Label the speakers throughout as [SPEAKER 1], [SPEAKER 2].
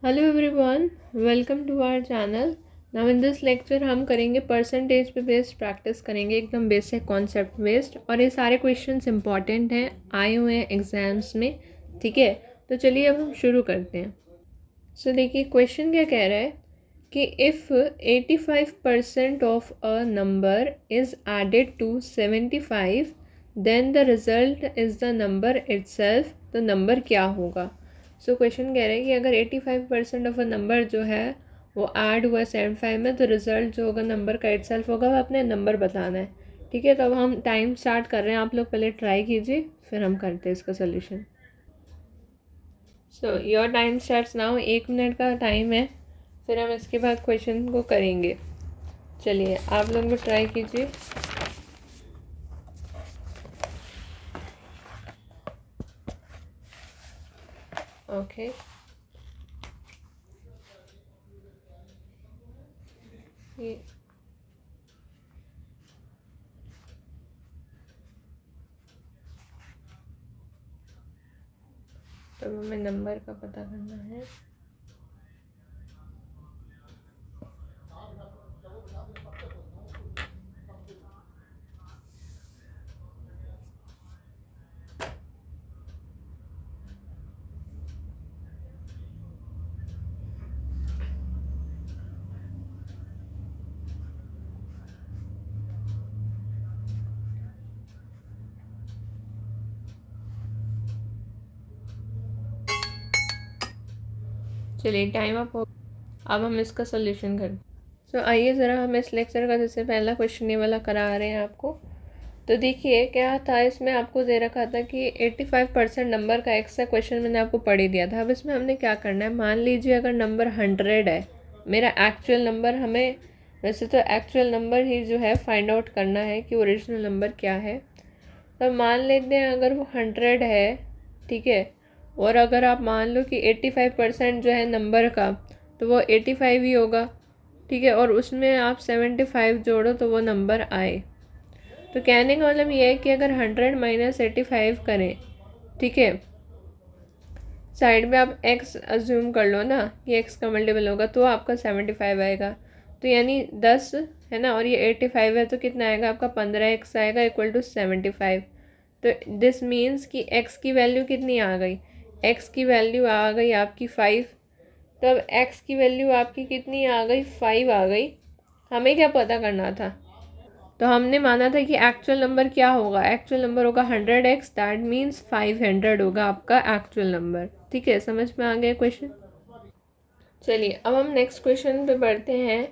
[SPEAKER 1] Hello everyone, welcome to our channel. Now in this lecture हम करेंगे percentage पे based practice करेंगे, एकदम बेसिक कॉन्सेप्ट बेस्ड। और ये सारे क्वेश्चंस इंपॉर्टेंट हैं, आए हुए हैं एग्जाम्स में। ठीक है, तो चलिए अब हम शुरू करते हैं। सो देखिए क्वेश्चन क्या कह रहा है कि if 85% of a number is added to 75 then the result is the number itself. तो नंबर क्या होगा? सो क्वेश्चन कह रहा है कि अगर 85% ऑफ अ नंबर जो है वो ऐड हुआ है 75 में, तो रिज़ल्ट जो होगा नंबर का इटसेल्फ होगा, वो अपने नंबर बताना है। ठीक है, तो अब हम टाइम स्टार्ट कर रहे हैं। आप लोग पहले ट्राई कीजिए, फिर हम करते हैं इसका solution. So your time starts now. 1 minute का टाइम है, फिर हम इसके बाद क्वेश्चन को करेंगे। चलिए आप लोग भी ट्राई कीजिए। ओके, ये तब हमें नंबर का पता करना है। चलिए टाइम अप हो। अब हम इसका सोल्यूशन करें। सो आइए ज़रा हम इस लेक्चर का जैसे पहला क्वेश्चन ये वाला करा रहे हैं आपको। तो देखिए क्या था, इसमें आपको दे रखा था कि 85% नंबर का एक्स है। क्वेश्चन मैंने आपको पढ़ ही दिया था। अब इसमें हमने क्या करना है, मान लीजिए अगर नंबर 100 है, मेरा एक्चुअल नंबर, हमें वैसे तो एक्चुअल नंबर ही जो है फाइंड आउट करना है कि ओरिजिनल नंबर क्या है। तो मान लेते हैं अगर वो 100 है, ठीक है। और अगर आप मान लो कि 85% जो है नंबर का, तो वो 85 ही होगा। ठीक है, और उसमें आप 75 जोड़ो तो वो नंबर आए। तो कहने का मतलब ये है कि अगर 100 माइनस 85 करें, ठीक है, साइड में आप x अज्यूम कर लो ना कि x का मल्टीपल होगा, तो आपका 75 आएगा। तो यानी 10 है ना, और ये 85 है, तो कितना आएगा आपका 15x आएगा इक्वल टू 75। तो दिस मीन्स कि x की वैल्यू कितनी आ गई, x की वैल्यू आ गई आपकी 5। तो अब x की वैल्यू आपकी कितनी आ गई, 5 आ गई। हमें क्या पता करना था? तो हमने माना था कि एक्चुअल नंबर क्या होगा, एक्चुअल नंबर होगा 100x, दैट मीन्स 500 होगा आपका एक्चुअल नंबर। ठीक है, समझ में आ गया क्वेश्चन। चलिए अब हम नेक्स्ट क्वेश्चन पे बढ़ते हैं।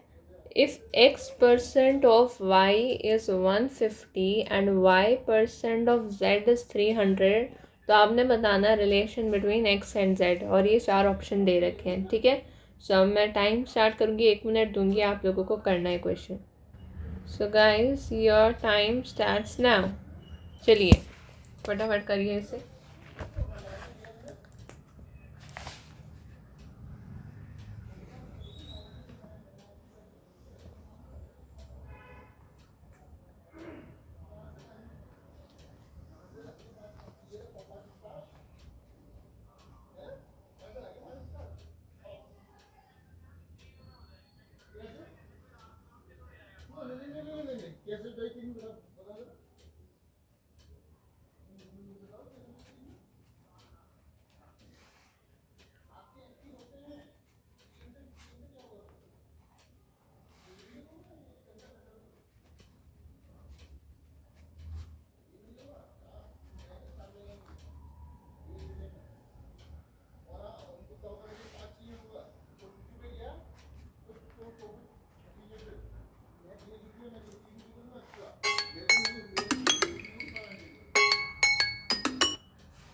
[SPEAKER 1] If x% of y is 150 and y% of z is 300, तो आपने बताना relation between x and z, और ये 4 ऑप्शन दे रखे हैं। ठीक है, सो अब मैं टाइम स्टार्ट करूँगी, 1 मिनट दूंगी आप लोगों को करना है question. So guys your time starts now. चलिए फटाफट करिए इसे।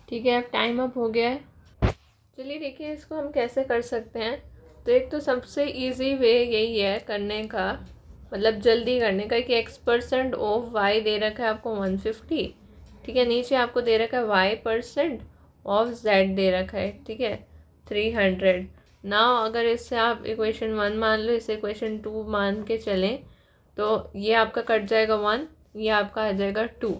[SPEAKER 1] ठीक है, अब टाइम अप हो गया है। चलिए देखिए इसको हम कैसे कर सकते हैं। तो एक तो सबसे इजी वे यही है करने का, मतलब जल्दी करने का, कि x% ऑफ y दे रखा है आपको 150। ठीक है, नीचे आपको दे रखा है y% ऑफ z दे रखा है, ठीक है, 300। नाउ अगर इससे आप इक्वेशन 1 मान लो, इसे इक्वेशन 2 मान के चलें, तो ये आपका कट जाएगा 1, ये आपका आ जाएगा 2।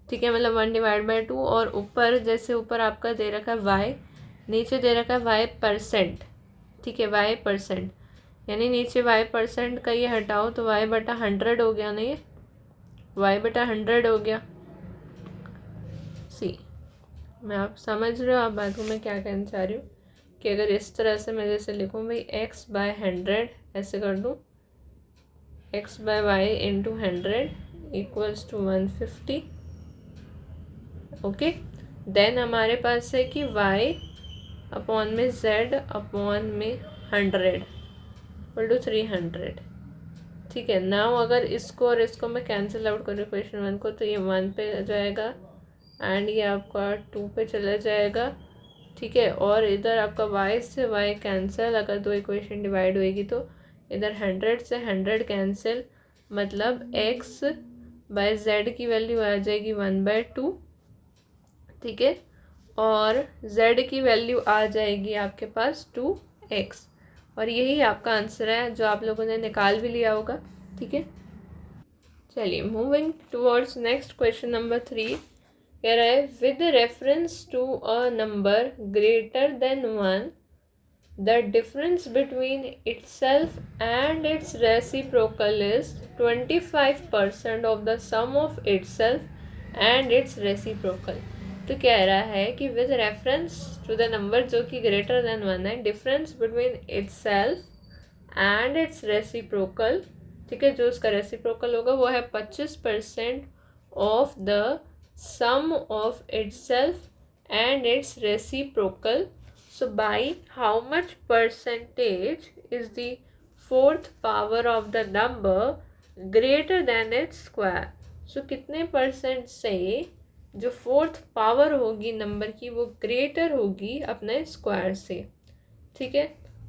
[SPEAKER 1] ठीक है, मतलब 1/2, और ऊपर जैसे ऊपर आपका दे रखा है y, नीचे दे रखा है y%। ठीक है, y%, यानी नीचे y% का ये हटाओ तो y/100 हो गया ना, ये y/100 हो गया। सी, मैं आप समझ रहे हो आप बात को मैं क्या कहना चाह रही हूँ, कि अगर इस तरह से मैं जैसे लिखूँ भाई x/100 ऐसे कर दूँ, x/y × 100 = 150। ओके, देन हमारे पास है कि y/100/300 ठीक है। नाउ अगर इसको और इसको मैं कैंसिल आउट करूँ इक्वेशन 1 को, तो ये 1 पे आ जाएगा एंड ये आपका 2 पे चला जाएगा। ठीक है, और इधर आपका y से y कैंसिल, अगर दो इक्वेशन डिवाइड होएगी तो इधर 100 से 100 कैंसिल, मतलब x/z की वैल्यू आ जाएगी 1/2। ठीक है, और z की वैल्यू आ जाएगी आपके पास 2x, और यही आपका आंसर है जो आप लोगों ने निकाल भी लिया होगा। ठीक है, चलिए moving towards next question number 3। कह रहा है with reference to a number greater than 1 the difference between itself and its reciprocal is 25% of the sum of itself and its reciprocal। तो कह रहा है कि with reference to the number जो कि ग्रेटर देन 1 है, difference between itself and its reciprocal, ठीक है, जो उसका रेसिप्रोकल होगा वो है 25% of the sum of itself and its reciprocal। So by how much percentage is the fourth power of the number greater than its square? So कितने percent से जो फोर्थ पावर होगी नंबर की वो ग्रेटर होगी अपने स्क्वायर से। ठीक है,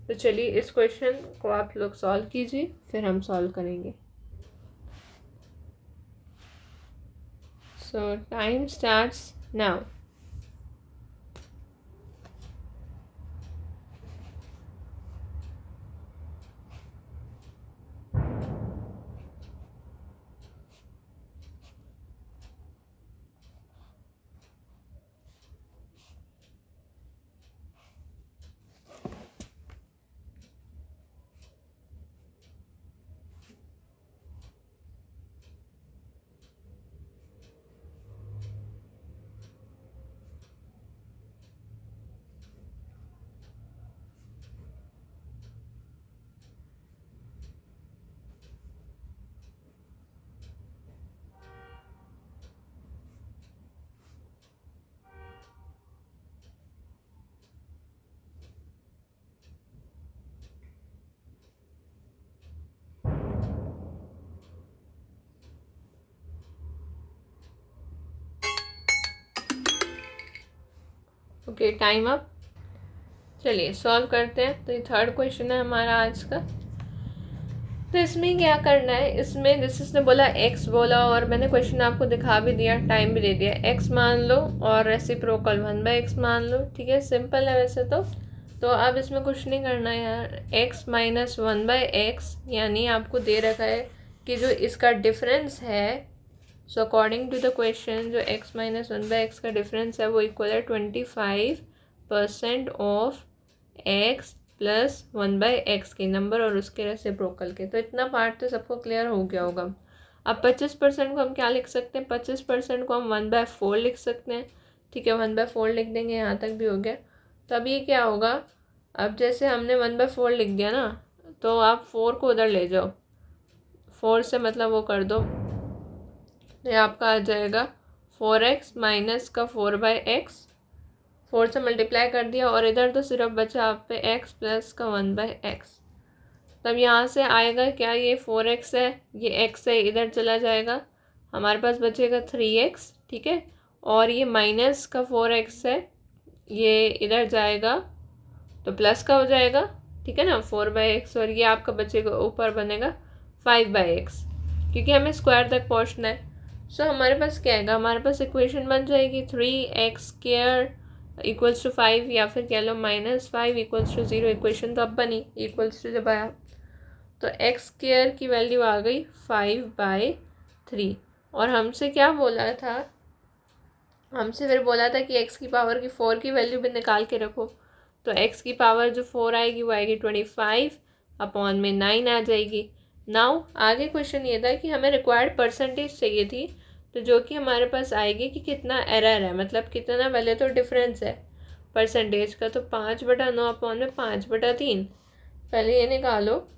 [SPEAKER 1] तो चलिए इस क्वेश्चन को आप लोग सॉल्व कीजिए, फिर हम सॉल्व करेंगे। सो time starts now. Okay, time up. चलिए सॉल्व करते हैं। तो ये थर्ड क्वेश्चन है हमारा आज का। तो इसमें क्या करना है, इसमें जैसे इसने बोला x बोला और मैंने क्वेश्चन आपको दिखा भी दिया, टाइम भी दे दिया। x मान लो और रेसिप्रोकल 1/x मान लो। ठीक है, सिंपल है वैसे तो अब इसमें कुछ नहीं करना है यार। x - 1/x यानी आपको दे रखा है कि जो इसका डिफरेंस है, so according to the question जो x - 1/x का डिफरेंस है वो इक्वल है 25% ऑफ x + 1/x के नंबर और उसके रेसिप्रोकल के। तो इतना पार्ट तो सबको क्लियर हो गया होगा। अब 25% को हम क्या लिख सकते हैं, 25% को हम 1/4 लिख सकते हैं। ठीक है, 1/4 लिख देंगे, यहाँ तक भी हो गया। तो अब ये क्या होगा, अब जैसे हमने 1/4 लिख दिया ना, तो आप 4 को उधर ले जाओ, 4 से मतलब वो कर दो, तो ये आपका आ जाएगा 4x माइनस का 4/x, 4 से मल्टीप्लाई कर दिया और इधर तो सिर्फ बचा आप पे x प्लस का 1/x। तब यहाँ से आएगा क्या, ये 4x है, ये x है, इधर चला जाएगा, हमारे पास बचेगा 3x। ठीक है, और ये माइनस का 4x है, ये इधर जाएगा तो प्लस का हो जाएगा। ठीक है ना, 4/x, और ये आपका बचेगा ऊपर बनेगा 5/x, क्योंकि हमें स्क्वायर तक पहुँचना है। सो हमारे पास क्या आएगा, हमारे पास इक्वेशन बन जाएगी 3x² = 5, या फिर कह लो -5 = 0। इक्वेशन तो अब बनी, इक्वल्स टू जब आया तो x² की वैल्यू आ गई 5/3। और हमसे क्या बोला था, हमसे फिर बोला था कि x की पावर की 4 की वैल्यू भी निकाल के रखो। तो x की पावर जो 4 आएगी वो आएगी 25 अपॉन में 9 आ जाएगी। नाउ आगे क्वेश्चन ये था कि हमें रिक्वायर्ड परसेंटेज चाहिए थी, तो जो कि हमारे पास आएगी कि कितना एरर है, मतलब कितना पहले तो डिफरेंस है परसेंटेज का, तो 5/9 अपॉन में 5/3 पहले ये निकालो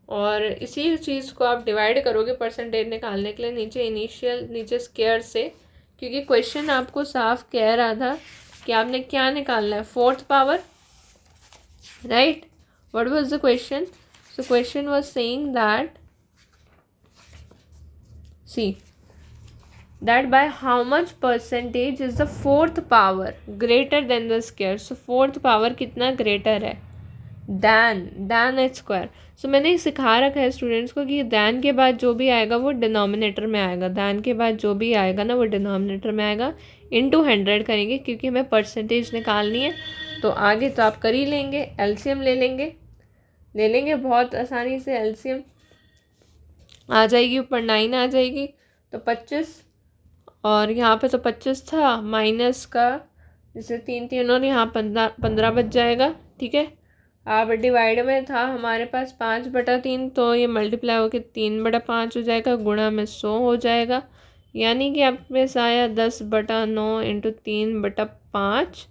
[SPEAKER 1] और इसी चीज़ को आप डिवाइड करोगे परसेंटेज निकालने के लिए नीचे इनिशियल नीचे स्क्वायर से, क्योंकि क्वेश्चन आपको साफ कह रहा था कि आपने क्या निकालना है, 4th power, right. What was the question? So question was saying that see that by how much percentage is the 4th power greater than the square. So 4th power कितना greater है than h square. So मैंने सिखा रखा है students को कि than के बाद जो भी आएगा वो डिनोमिनेटर में आएगा, than के बाद जो भी आएगा ना वो डिनोमिनेटर में आएगा, इंटू 100 करेंगे क्योंकि हमें परसेंटेज निकालनी है। तो आगे तो आप कर ही लेंगे, एलसीएम ले लेंगे बहुत आसानी से, एलसीएम आ जाएगी, ऊपर 9 आ जाएगी तो 25, और यहाँ पे तो 25 था माइनस का जैसे 3 और यहाँ 15 बच जाएगा, ठीक है। अब डिवाइड में था हमारे पास 5/3, तो ये मल्टीप्लाई होकर 3/5 हो जाएगा, गुणा में 100 हो जाएगा, यानी कि आप पास आया 10/9 इंटू 3/5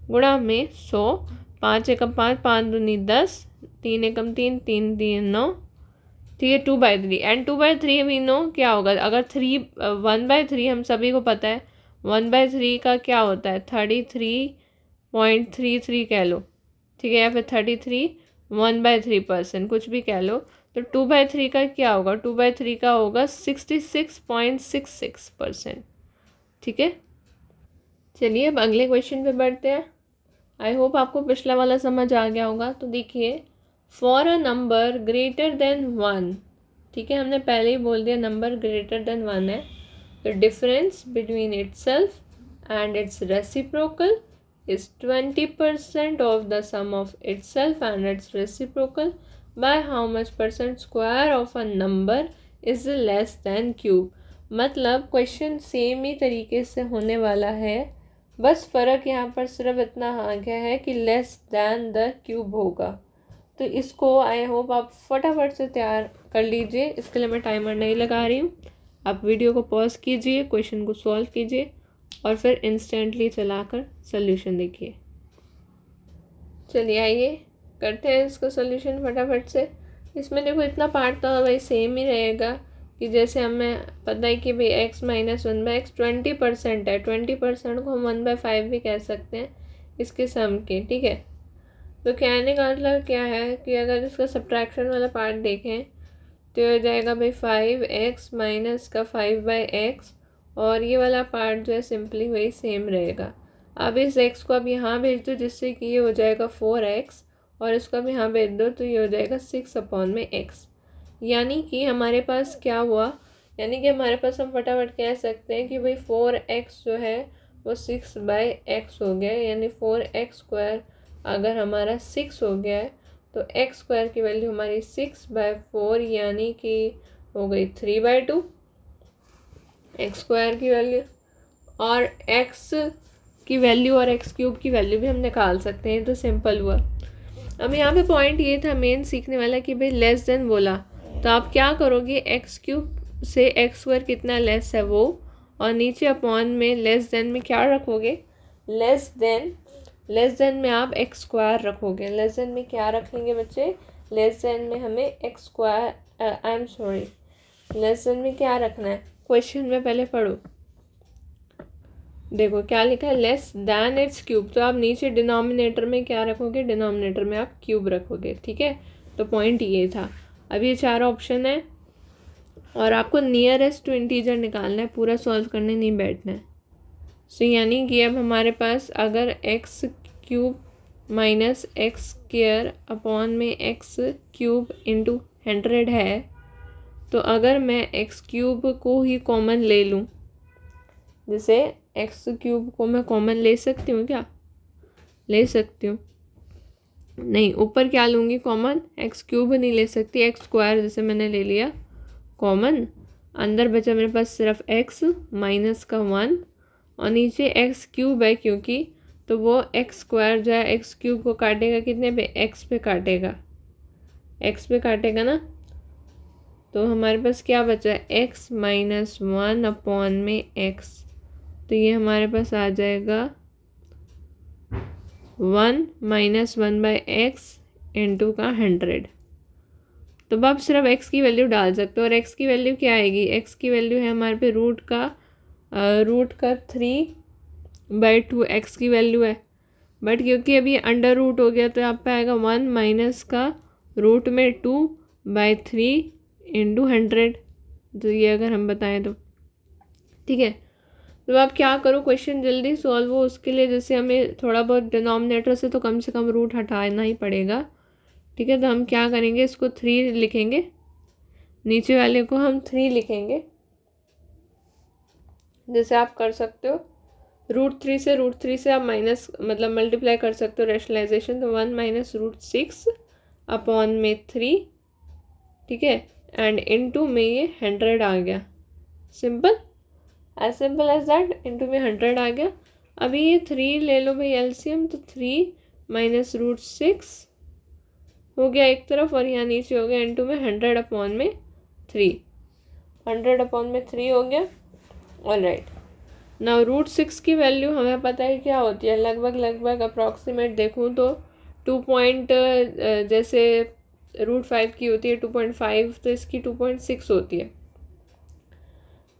[SPEAKER 1] गुणा में 100। 5 एकम 5, 5 दूनी 10, 3 एकम 3, 3 3 9, ठीक है। 2/3 एंड 2/3 वी नो क्या होगा, अगर 1/3 हम सभी को पता है 1/3 का क्या होता है 33.33 कह लो, ठीक है, या फिर 33 1/3% कुछ भी कह लो। तो 2/3 का क्या होगा, 2/3 का होगा 66.66%, ठीक है। चलिए अब अगले क्वेश्चन पे बढ़ते हैं। आई होप आपको पिछला वाला समझ आ गया होगा। तो देखिए, for a number greater than 1, ठीक है, हमने पहले ही बोल दिया नंबर ग्रेटर देन 1 है, तो difference between itself and its reciprocal is 20% of the sum of itself and its reciprocal by how much % square of a number is less than cube। मतलब question same ही तरीके से होने वाला है, बस फ़र्क यहाँ पर सिर्फ इतना आ गया है कि लेस दैन द क्यूब होगा। तो इसको आई होप आप फटाफट से तैयार कर लीजिए, इसके लिए मैं टाइमर नहीं लगा रही हूँ। आप वीडियो को पॉज कीजिए, क्वेश्चन को सॉल्व कीजिए और फिर इंस्टेंटली चलाकर सॉल्यूशन देखिए। चलिए आइए करते हैं इसको सॉल्यूशन फटाफट से। इसमें देखो इतना पार्ट तो भाई सेम ही रहेगा कि जैसे हमें पता है कि भाई x माइनस 1/x 20% है, 20% को हम 1/5 भी कह सकते हैं इसके सम के, ठीक है। तो कहने का मतलब क्या है कि अगर इसका सब्ट्रैक्शन वाला पार्ट देखें तो हो जाएगा भाई 5x माइनस का 5/x, और ये वाला पार्ट जो है सिंपली वही सेम रहेगा। अब इस x को अब यहाँ भेज दो जिससे कि ये हो जाएगा 4x, और इसको अब यहाँ भेज दो तो ये हो जाएगा 6/x। यानी कि हमारे पास क्या हुआ, यानी कि हमारे पास हम फटाफट कह सकते हैं कि भाई 4x जो है वो 6/x हो गया, यानी 4x² अगर हमारा 6 हो गया है तो x² की वैल्यू हमारी 6/4 यानी कि हो गई 3/2 x² की वैल्यू, और x की वैल्यू और x³ की वैल्यू भी हम निकाल सकते हैं। तो सिंपल हुआ। अब यहाँ पे पॉइंट ये था मेन सीखने वाला कि भाई लेस देन बोला तो आप क्या करोगे, x³ से x² कितना लेस है वो, और नीचे अपॉन में लेस देन में क्या रखोगे, लेस देन में आप x² रखोगे। लेस देन में क्या रखेंगे बच्चे, लेस देन में हमें लेस देन में क्या रखना है, क्वेश्चन में पहले पढ़ो, देखो क्या लिखा है, लेस दैन इट्स क्यूब। तो आप नीचे डिनोमिनेटर में क्या रखोगे, डिनोमिनेटर में आप क्यूब रखोगे, ठीक है। तो पॉइंट ये था। अब ये 4 ऑप्शन है और आपको नियरेस्ट टू इंटीजर निकालना है, पूरा सॉल्व करने नहीं बैठना है। सो यानी कि अब हमारे पास अगर x³ माइनस x² अपॉन में x³ इंटू 100 है, तो अगर मैं x³ को ही कॉमन ले लूँ, जैसे x³ को मैं कॉमन ले सकती हूँ, क्या ले सकती हूँ, नहीं, ऊपर क्या लूँगी कॉमन, x³ नहीं ले सकती, x² जैसे मैंने ले लिया कॉमन, अंदर बचा मेरे पास सिर्फ x माइनस का 1 और नीचे x³ है क्योंकि, तो वो एक्स स्क्वायर जो है एक्स क्यूब को काटेगा कितने पे, एक्स पे काटेगा, एक्स पे काटेगा ना। तो हमारे पास क्या बचा है, एक्स माइनस वन अपॉन में एक्स, तो ये हमारे पास आ जाएगा 1 माइनस 1/x इंटू का 100। तो अब आप सिर्फ x की वैल्यू डाल सकते हो, और x की वैल्यू क्या आएगी, x की वैल्यू है हमारे पे रूट का 3/2 x की वैल्यू है। बट क्योंकि अभी अंडर रूट हो गया तो आप पे आएगा 1 माइनस का रूट में 2/3 इंटू 100। तो ये अगर हम बताएं तो ठीक है। तो आप क्या करो, क्वेश्चन जल्दी सॉल्व हो, उसके लिए जैसे हमें थोड़ा बहुत डिनोमिनेटर से तो कम से कम रूट हटाना ही पड़ेगा। ठीक है, तो हम क्या करेंगे, इसको 3 लिखेंगे, नीचे वाले को हम 3 लिखेंगे। जैसे आप कर सकते हो रूट थ्री से आप माइनस मतलब मल्टीप्लाई कर सकते हो रेशनलाइजेशन, तो 1 माइनस √6 अपॉन में 3, ठीक है, एंड इनटू में ये 100 आ गया। सिंपल एज दैट, इनटू में 100 आ गया। अभी ये 3 ले लो भाई एलसीएम, तो 3 माइनस √6 हो गया एक तरफ, और यहाँ नीचे हो गया इनटू में 100 अपॉन में 3, 100 अपॉन में 3 हो गया। ऑलराइट, नाउ √6 की वैल्यू हमें पता है क्या होती है, लगभग अप्रॉक्सीमेट देखूँ तो 2 पॉइंट जैसे √5 की होती है 2.5, तो इसकी 2.6 होती है।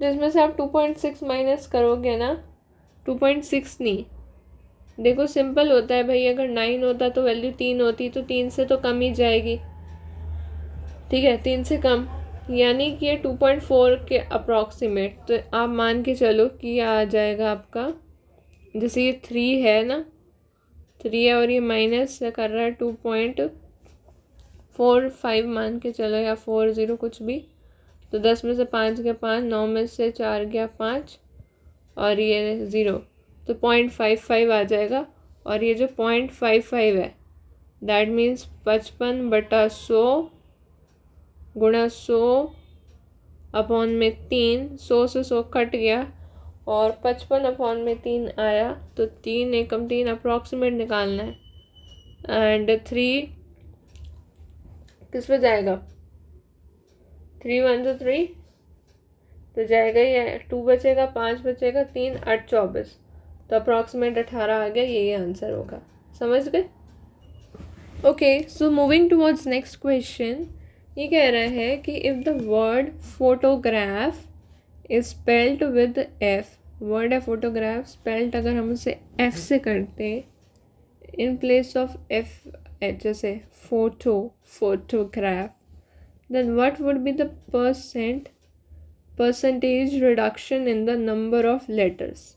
[SPEAKER 1] तो इसमें से आप 2.6 माइनस करोगे ना, 2.6 नहीं, देखो सिंपल होता है भाई, अगर 9 होता तो वैल्यू 3 होती, तो 3 से तो कम ही जाएगी, ठीक है, 3 से कम, यानी कि ये 2.4 के अप्रॉक्सीमेट। तो आप मान के चलो कि ये आ जाएगा आपका, जैसे ये 3 है ना, 3 है और ये माइनस कर रहा है 2.45 मान के चलो, या 40 कुछ भी, तो 10 में से 5 गया 5, 9 में से 4 गया 5, और ये 0, तो 0.55 आ जाएगा। और ये जो 0.55 है दैट मीन्स 55/100 गुणा 100 अपॉन में 3, 100 से 100 कट गया और 55 अपॉन में 3 आया, तो 3 एकम 3 अप्रॉक्सीमेट निकालना है, एंड 3 किस पे जाएगा, 3 1 तो 3 तो जाएगा, ये 2 बचेगा, 5 बचेगा, 3 8 24, तो अप्रॉक्सीमेट 18 आ गया, यही आंसर होगा। समझ गए? Okay, so moving towards next question. ये कह रहा है कि if the word photograph is spelled with F, word है फोटोग्राफ, स्पेल्ड अगर हम उसे एफ से करते इन प्लेस ऑफ एफ, जैसे photograph, then what would be the percentage reduction in the number of letters.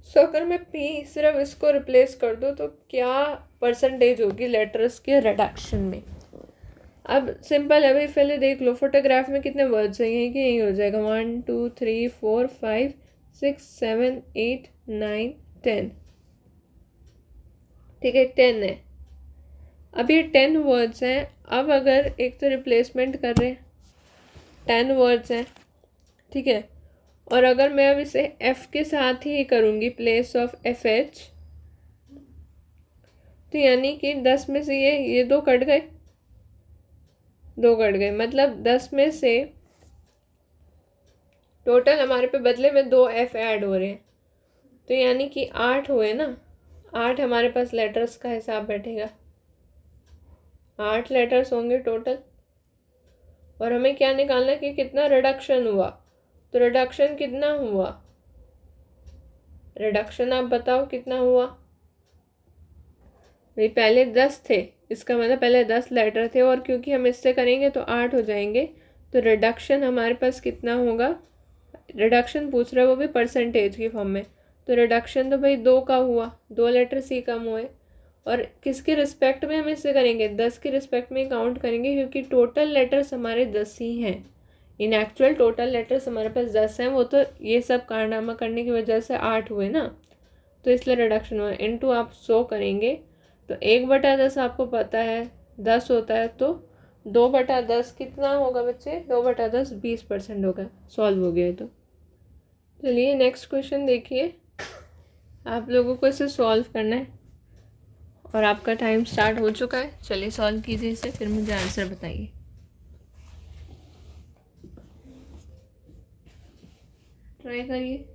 [SPEAKER 1] So अगर मैं पी सिर्फ इसको रिप्लेस कर दूँ तो क्या परसेंटेज होगी लेटर्स के रिडक्शन में। अब सिंपल है भाई, पहले देख लो फोटोग्राफ में कितने वर्ड्स हैं, यही कि यही हो जाएगा 1 2 3 4 5 6 7 8 9 10, ठीक है, 10 है। अब ये 10 वर्ड्स हैं, अब अगर एक तो रिप्लेसमेंट कर रहे हैं, 10 वर्ड्स हैं, ठीक है, और अगर मैं अब इसे एफ के साथ ही करूँगी प्लेस ऑफ एफ एच, तो यानी कि 10 में से ये 2 कट गए, 2 कट गए, मतलब 10 में से टोटल हमारे पे बदले में 2 एफ ऐड हो रहे हैं, तो यानी कि 8 हुए ना, 8 हमारे पास लेटर्स का हिसाब बैठेगा, 8 लेटर्स होंगे टोटल। और हमें क्या निकालना है कि कितना रिडक्शन हुआ, तो रिडक्शन कितना हुआ, रिडक्शन आप बताओ कितना हुआ भाई। पहले 10 थे, इसका मतलब पहले 10 लेटर थे, और क्योंकि हम इससे करेंगे तो 8 हो जाएंगे, तो रिडक्शन हमारे पास कितना होगा, रिडक्शन पूछ रहे हैं वो भी परसेंटेज की फॉर्म में, तो रिडक्शन तो भाई 2 का हुआ, 2 लेटर्स ही कम हुए। और किसके रिस्पेक्ट में हम इससे करेंगे, 10 के रिस्पेक्ट में काउंट करेंगे, क्योंकि टोटल लेटर्स हमारे 10 ही हैं। इन एक्चुअल टोटल लेटर्स हमारे पास 10 हैं, वो तो ये सब कारनामा करने की वजह से 8 हुए ना, तो इसलिए रिडक्शन हुआ। इनटू आप 100 करेंगे तो 1/10 आपको पता है 10 होता है, तो 2/10 कितना होगा बच्चे, 2/10 20% होगा। सॉल्व हो गया। तो चलिए नेक्स्ट क्वेश्चन देखिए। आप लोगों को इसे सॉल्व करना है और आपका टाइम स्टार्ट हो चुका है। चलिए सॉल्व कीजिए इसे, फिर मुझे आंसर बताइए। ट्राई करिए।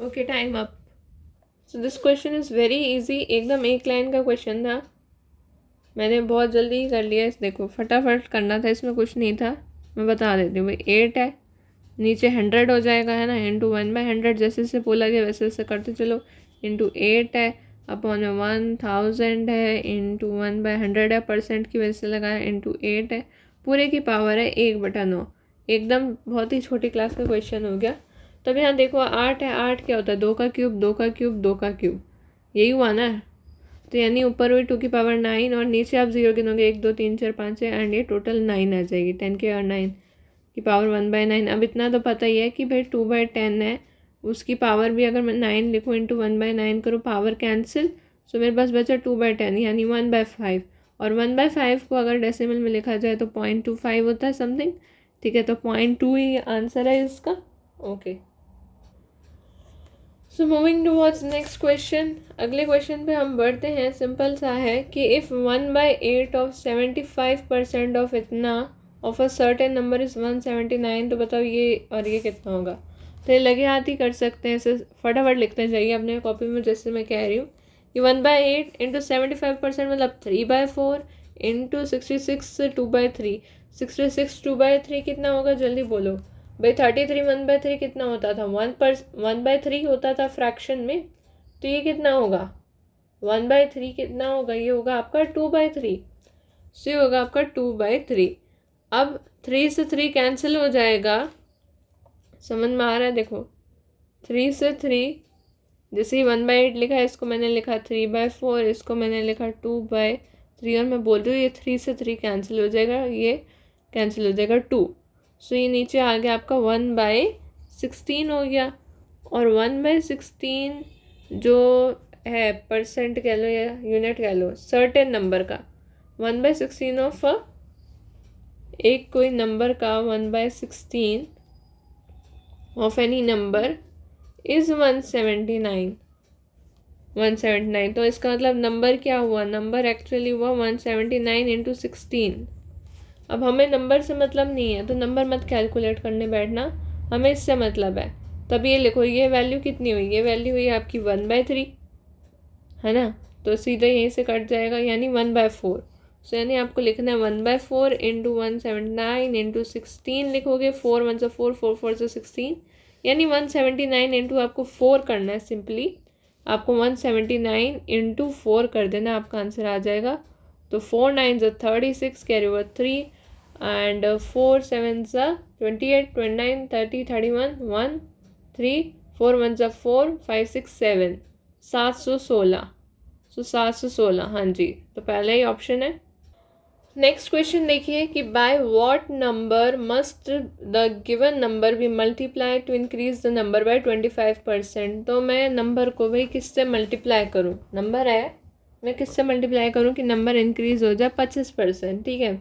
[SPEAKER 1] Okay, time up. So this question is very easy, एकदम एक लाइन का क्वेश्चन था, मैंने बहुत जल्दी ही कर लिया। इस देखो फटाफट करना था, इसमें कुछ नहीं था। मैं बता देती हूँ भाई, 8 है, नीचे 100 हो जाएगा है ना, इंटू 1/100 जैसे जैसे बोला गया वैसे वैसे करते चलो, इंटू 8 है, अपॉन 1000 है, इंटू 1/100 है, परसेंट की वजह से लगाया, इंटू 8 है, पूरे की पावर है 1/9। एकदम बहुत ही छोटी क्लास का क्वेश्चन हो गया। तब यहाँ देखो 8 है, 8 क्या होता है, 2 का क्यूब, 2 का क्यूब, 2 का क्यूब, यही हुआ ना। तो यानी ऊपर हुई 2 की पावर 9 और नीचे आप 0 गिनोगे, 1 2 3 4 5 है, एंड ये टोटल 9 आ जाएगी, 10 के और 9 की पावर 1/9। अब इतना तो पता ही है कि भाई 2/10 है, उसकी पावर भी अगर मैं 9 लिखूँ इंटू 1/9 करूँ, पावर कैंसिल, सो मेरे पास बचा 2/10 यानी 1/5। और 1/5 को अगर डेसिमल में लिखा जाए तो 0.25 होता है समथिंग, ठीक है, तो 0.2 ही आंसर है इसका। Okay, so moving towards next question. अगले क्वेश्चन पे हम बढ़ते हैं। सिंपल सा है कि इफ़ 1/8 ऑफ 75% ऑफ इतना of a certain number is 179, तो बताओ ये और ये कितना होगा। तो ये लगे हाथ ही कर सकते हैं, इसे फटाफट लिखते जाइए अपने कॉपी में, जैसे मैं कह रही हूँ कि 1/8 इंटू 75% मतलब 3/4 इंटू 66 2/3। 66 2/3 कितना होगा, जल्दी बोलो भाई। 33 1/3 कितना होता था, 1/3 होता था फ्रैक्शन में, तो ये कितना होगा 1/3 कितना होगा, ये होगा आपका 2/3। सो ये होगा आपका 2/3। अब 3 से 3 कैंसिल हो जाएगा, समझ में आ रहा है। देखो 3 से 3, जैसे ही 1/8 लिखा है, इसको मैंने लिखा 3/4, इसको मैंने लिखा 2/3, और मैं बोल रही हूँ ये 3 से 3 कैंसिल हो जाएगा, ये कैंसिल हो जाएगा 2। सो ये नीचे आ गया आपका 1/16 हो गया। और 1/16 जो है परसेंट कह लो या यूनिट कह लो सर्टेन नंबर का, 1/16 ऑफ एक कोई नंबर का 1/16 ऑफ एनी नंबर इज़ 179। 179, तो इसका मतलब नंबर क्या हुआ, नंबर एक्चुअली हुआ 179 इंटू 16। अब हमें नंबर से मतलब नहीं है तो नंबर मत कैलकुलेट करने बैठना, हमें इससे मतलब है। तब ये लिखो, ये वैल्यू कितनी हुई, ये वैल्यू हुई आपकी 1/3 है ना, तो सीधे यहीं से कट जाएगा यानी 1/4। सो यानी आपको लिखना है 1/4 इंटू 179 इंटू 16 लिखोगे, 4 1 से 4, 4 4 से 16, यानी 179 इंटू आपको 4 करना है। सिंपली आपको 179 इंटू 4 कर देना, आपका आंसर आ जाएगा। तो 4 9 ज़ा 36, कैरी ओवर 3, एंड 4 7 ज़ा 28, 29 30 31 1 3, 4 1 ज़ा 4, 5 6 7, 716। सो 716, हाँ जी, तो पहला ही ऑप्शन है। नेक्स्ट क्वेश्चन देखिए कि by what number must the given number be multiply to increase the number by 25%। तो मैं नंबर को भाई किससे मल्टीप्लाई करूँ, नंबर है, मैं किससे मल्टीप्लाई करूँ कि नंबर इंक्रीज हो जाए 25%। ठीक है,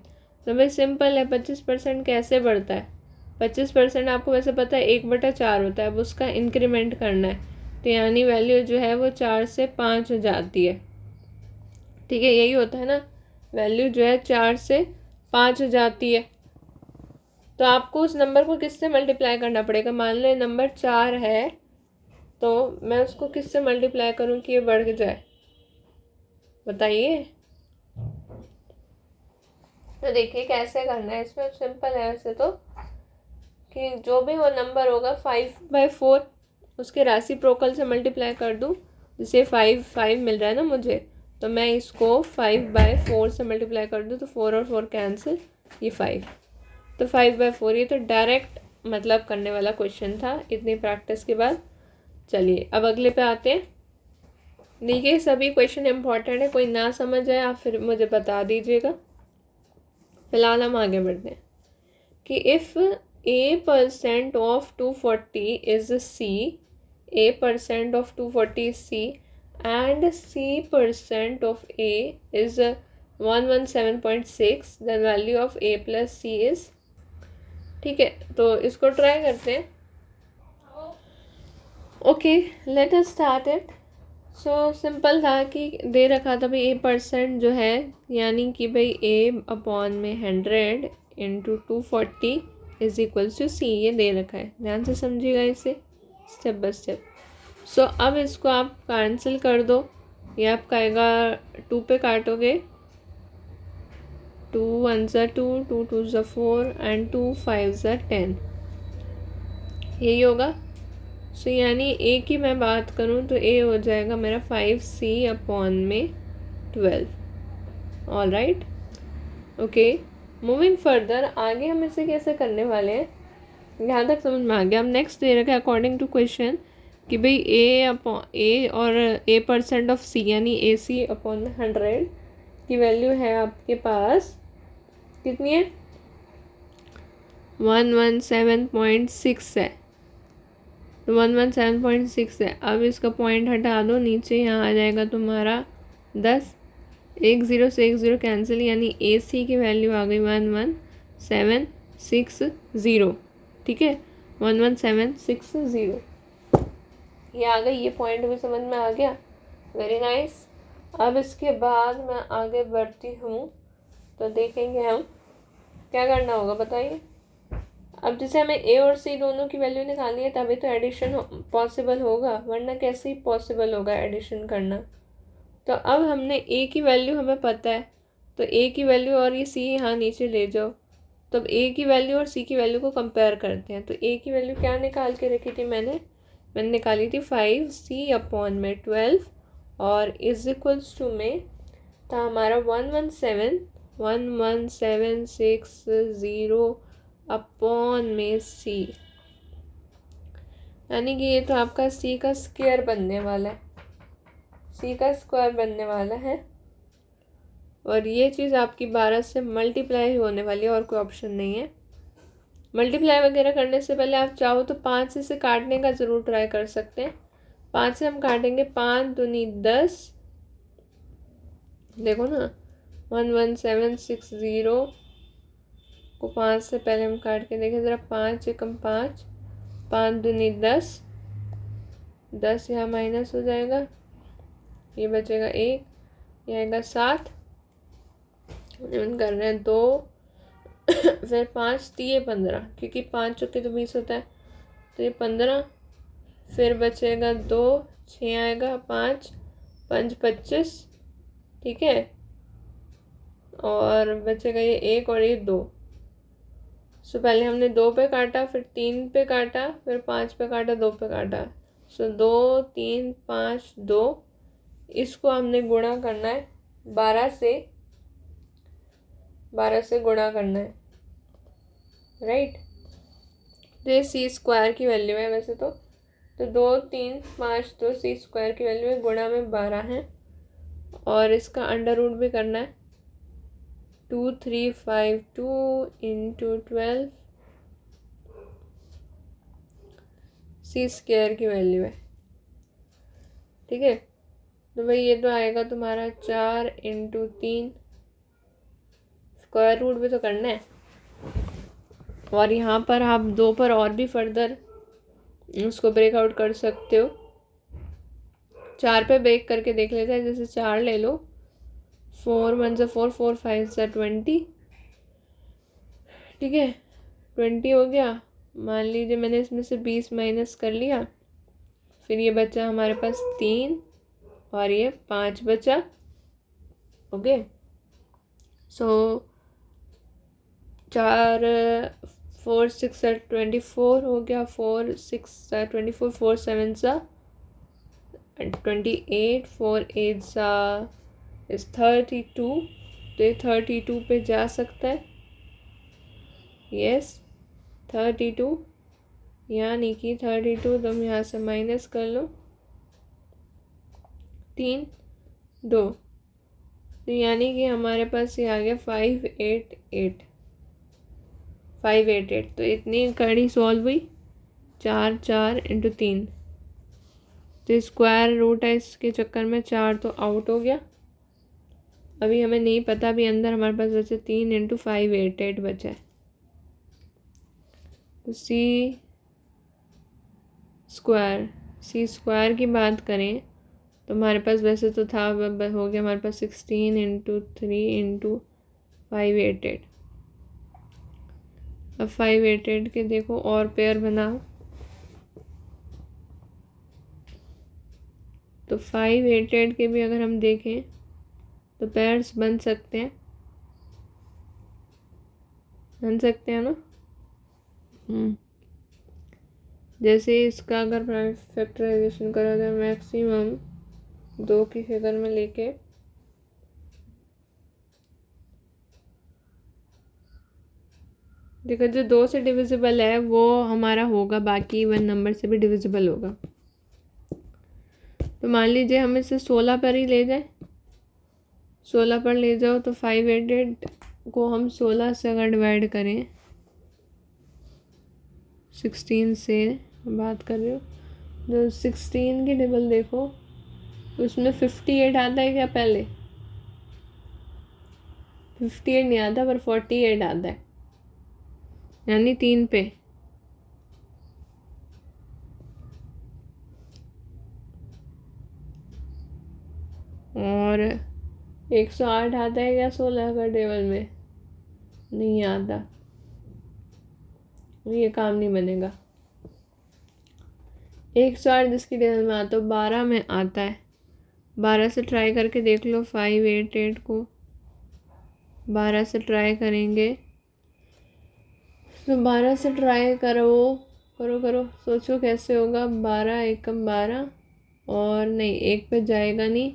[SPEAKER 1] तो भाई सिंपल है, 25% कैसे बढ़ता है, 25% आपको वैसे पता है 1/4 होता है, अब उसका इंक्रीमेंट करना है, तो यानी वैल्यू जो है वो 4 से 5 हो जाती है। ठीक है, यही होता है ना, वैल्यू जो है 4 से 5 हो जाती है। तो आपको उस नंबर को किससे मल्टीप्लाई करना पड़ेगा। मान लो ये नंबर 4 है तो मैं उसको किससे मल्टीप्लाई करूँ कि ये बढ़ जाए, बताइए। तो देखिए कैसे करना है, इसमें सिंपल है वैसे तो, कि जो भी वो नंबर होगा 5/4 उसके राशि प्रोकल से मल्टीप्लाई कर दूँ। जैसे 5 मिल रहा है ना मुझे, तो मैं इसको 5/4 से मल्टीप्लाई कर दूँ, तो 4 और 4 कैंसिल, ये 5, तो 5/4। ये तो डायरेक्ट मतलब करने वाला क्वेश्चन था इतनी प्रैक्टिस के बाद। चलिए अब अगले पे आते हैं। देखिए सभी क्वेश्चन इम्पॉर्टेंट है, कोई ना समझ आए आप फिर मुझे बता दीजिएगा। फिलहाल हम आगे बढ़ते हैं कि if A% of 240 is C, A% of 240 is C and C% of A is 117.6, the value of A plus C is, ठीक है। तो इसको ट्राई करते हैं। Okay let us start it. So simple था कि दे रखा था भाई A% जो है, यानी कि भाई A/100 into 240 is equals to C, ये दे रखा है, ध्यान से समझिएगा इसे स्टेप बाय स्टेप। सो अब इसको आप कैंसिल कर दो, ये आपका आएगा 2 पे काटोगे, 2 1 ज़ा 2, 2 2 ज़ा 4 एंड 2 5 ज़ा 10, यही होगा। सो यानी A की मैं बात करूँ तो A हो जाएगा मेरा 5C/12। All right, okay. Moving further, आगे हम इसे कैसे करने वाले हैं, यहाँ तक समझ में आ गया। हम नेक्स्ट दे रखा है अकॉर्डिंग टू क्वेश्चन कि भाई A और A% ऑफ C यानी AC/100 की वैल्यू है आपके पास कितनी है, 117.6 है, तो 117.6 है। अब इसका पॉइंट हटा दो, नीचे यहाँ आ जाएगा तुम्हारा 10, 1 0 से 1 0 कैंसिल, यानी AC की वैल्यू आ गई 11760, ठीक है, 11760 ये आ गई। ये पॉइंट भी समझ में आ गया, वेरी नाइस। अब इसके बाद मैं आगे बढ़ती हूँ, तो देखेंगे हम क्या करना होगा, बताइए। अब जैसे हमें A और C दोनों की वैल्यू निकालनी है तभी तो एडिशन पॉसिबल होगा, वरना कैसे ही पॉसिबल होगा एडिशन करना। तो अब हमने A की वैल्यू हमें पता है, तो A की वैल्यू और ये C यहाँ नीचे ले जाओ, तो अब A की वैल्यू और C की वैल्यू को कंपेयर करते हैं। तो A की वैल्यू क्या निकाल के रखी थी मैंने निकाली थी 5C/12 और इज इक्वल्स टू में था हमारा 117.1160 यानी कि ये तो आपका C का स्क्वायर बनने वाला है, C का स्क्वायर बनने वाला है, और ये चीज़ आपकी 12 से मल्टीप्लाई होने वाली है, और कोई ऑप्शन नहीं है। मल्टीप्लाई वगैरह करने से पहले आप चाहो तो 5 से काटने का ज़रूर ट्राई कर सकते हैं। 5 से हम काटेंगे, 5 दूनी 10, देखो ना 11760 को 5 से पहले हम काट के देखें ज़रा, 5 एकम 5, 5 दूनी 10, 10 यहाँ माइनस हो जाएगा, ये बचेगा 1, ये आएगा 7, कर रहे हैं 2 फिर 5 3 15, क्योंकि 5 चौके तो 20 होता है, तो ये 15, फिर बचेगा 2, 6 आएगा, 5 5 25, ठीक है, और बचेगा ये 1 और ये 2। सो पहले हमने 2 पे काटा, फिर 3 पे काटा, फिर 5 पे काटा, 2 पे काटा, सो 2 3 5 2, इसको हमने गुणा करना है 12 से गुणा करना है, राइट। तो ये C स्क्वायर की वैल्यू है वैसे तो 2 3 5 2 C स्क्वायर की वैल्यू है, गुणा में 12 है, और इसका अंडर रूट भी करना है, 2352 इंटू 12 C स्क्वायर की वैल्यू है, ठीक है। तो भाई ये तो आएगा तुम्हारा 4 इंटू 3, स्क्वायर रूट भी तो करना है, और यहाँ पर आप 2 पर और भी फर्दर उसको ब्रेकआउट कर सकते हो। 4 पे ब्रेक करके देख लेते हैं, जैसे 4 ले लो, 4 1 ज़ा 4, 4 5 ज़ा 20, ठीक है, 20 हो गया। मान लीजिए मैंने इसमें से 20 माइनस कर लिया, फिर ये बचा हमारे पास 3 और ये 5 बचा। ओके, सो 4 4 6 24 हो गया। 4 6 24, 4 7 28, 4 8 इज 32। तो ये 32 पे जा सकता है। यस 32, यानी कि 32 तुम यहाँ से माइनस कर लो, 3 2, तो यानी कि हमारे पास ये आ गया 588। तो इतनी कड़ी सॉल्व हुई। 4 4 इंटू 3, तो स्क्वायर रूट है इसके चक्कर में 4 तो आउट हो गया। अभी हमें नहीं पता, अभी अंदर हमारे पास बचे 3 इंटू 588 बचा है। तो सी स्क्वायर की बात करें तो हमारे पास वैसे तो था, हो गया हमारे पास 16 इंटू 3 इंटू 588। अब 588 के देखो और पेयर बनाओ, तो 588 के भी अगर हम देखें तो पेयर्स बन सकते हैं ना। जैसे इसका अगर फैक्टराइजेशन करा जाए मैक्सिमम 2 की फिगर में लेके, देखो जो 2 से डिविजिबल है वो हमारा होगा, बाकी इवन नंबर से भी डिविजिबल होगा। तो मान लीजिए हम इसे 16 पर ही ले जाए, 16 पर ले जाओ तो 588 को हम 16 से अगर डिवाइड करें, 16 से बात कर रही हूँ, जो 16 की टेबल देखो उसमें 58 आता है क्या? पहले 58 नहीं आता पर 48 आता है, यानी 3 पे। और 108 आता है क्या 16 का टेबल में? नहीं आता, ये काम नहीं बनेगा। 108 जिसकी टेबल में आता है 12 में आता है। 12 से ट्राई करके देख लो, 588 को 12 से ट्राई करेंगे तो 12 से ट्राई करो सोचो कैसे होगा। 12 एकम 12 और नहीं, 1 पे जाएगा नहीं,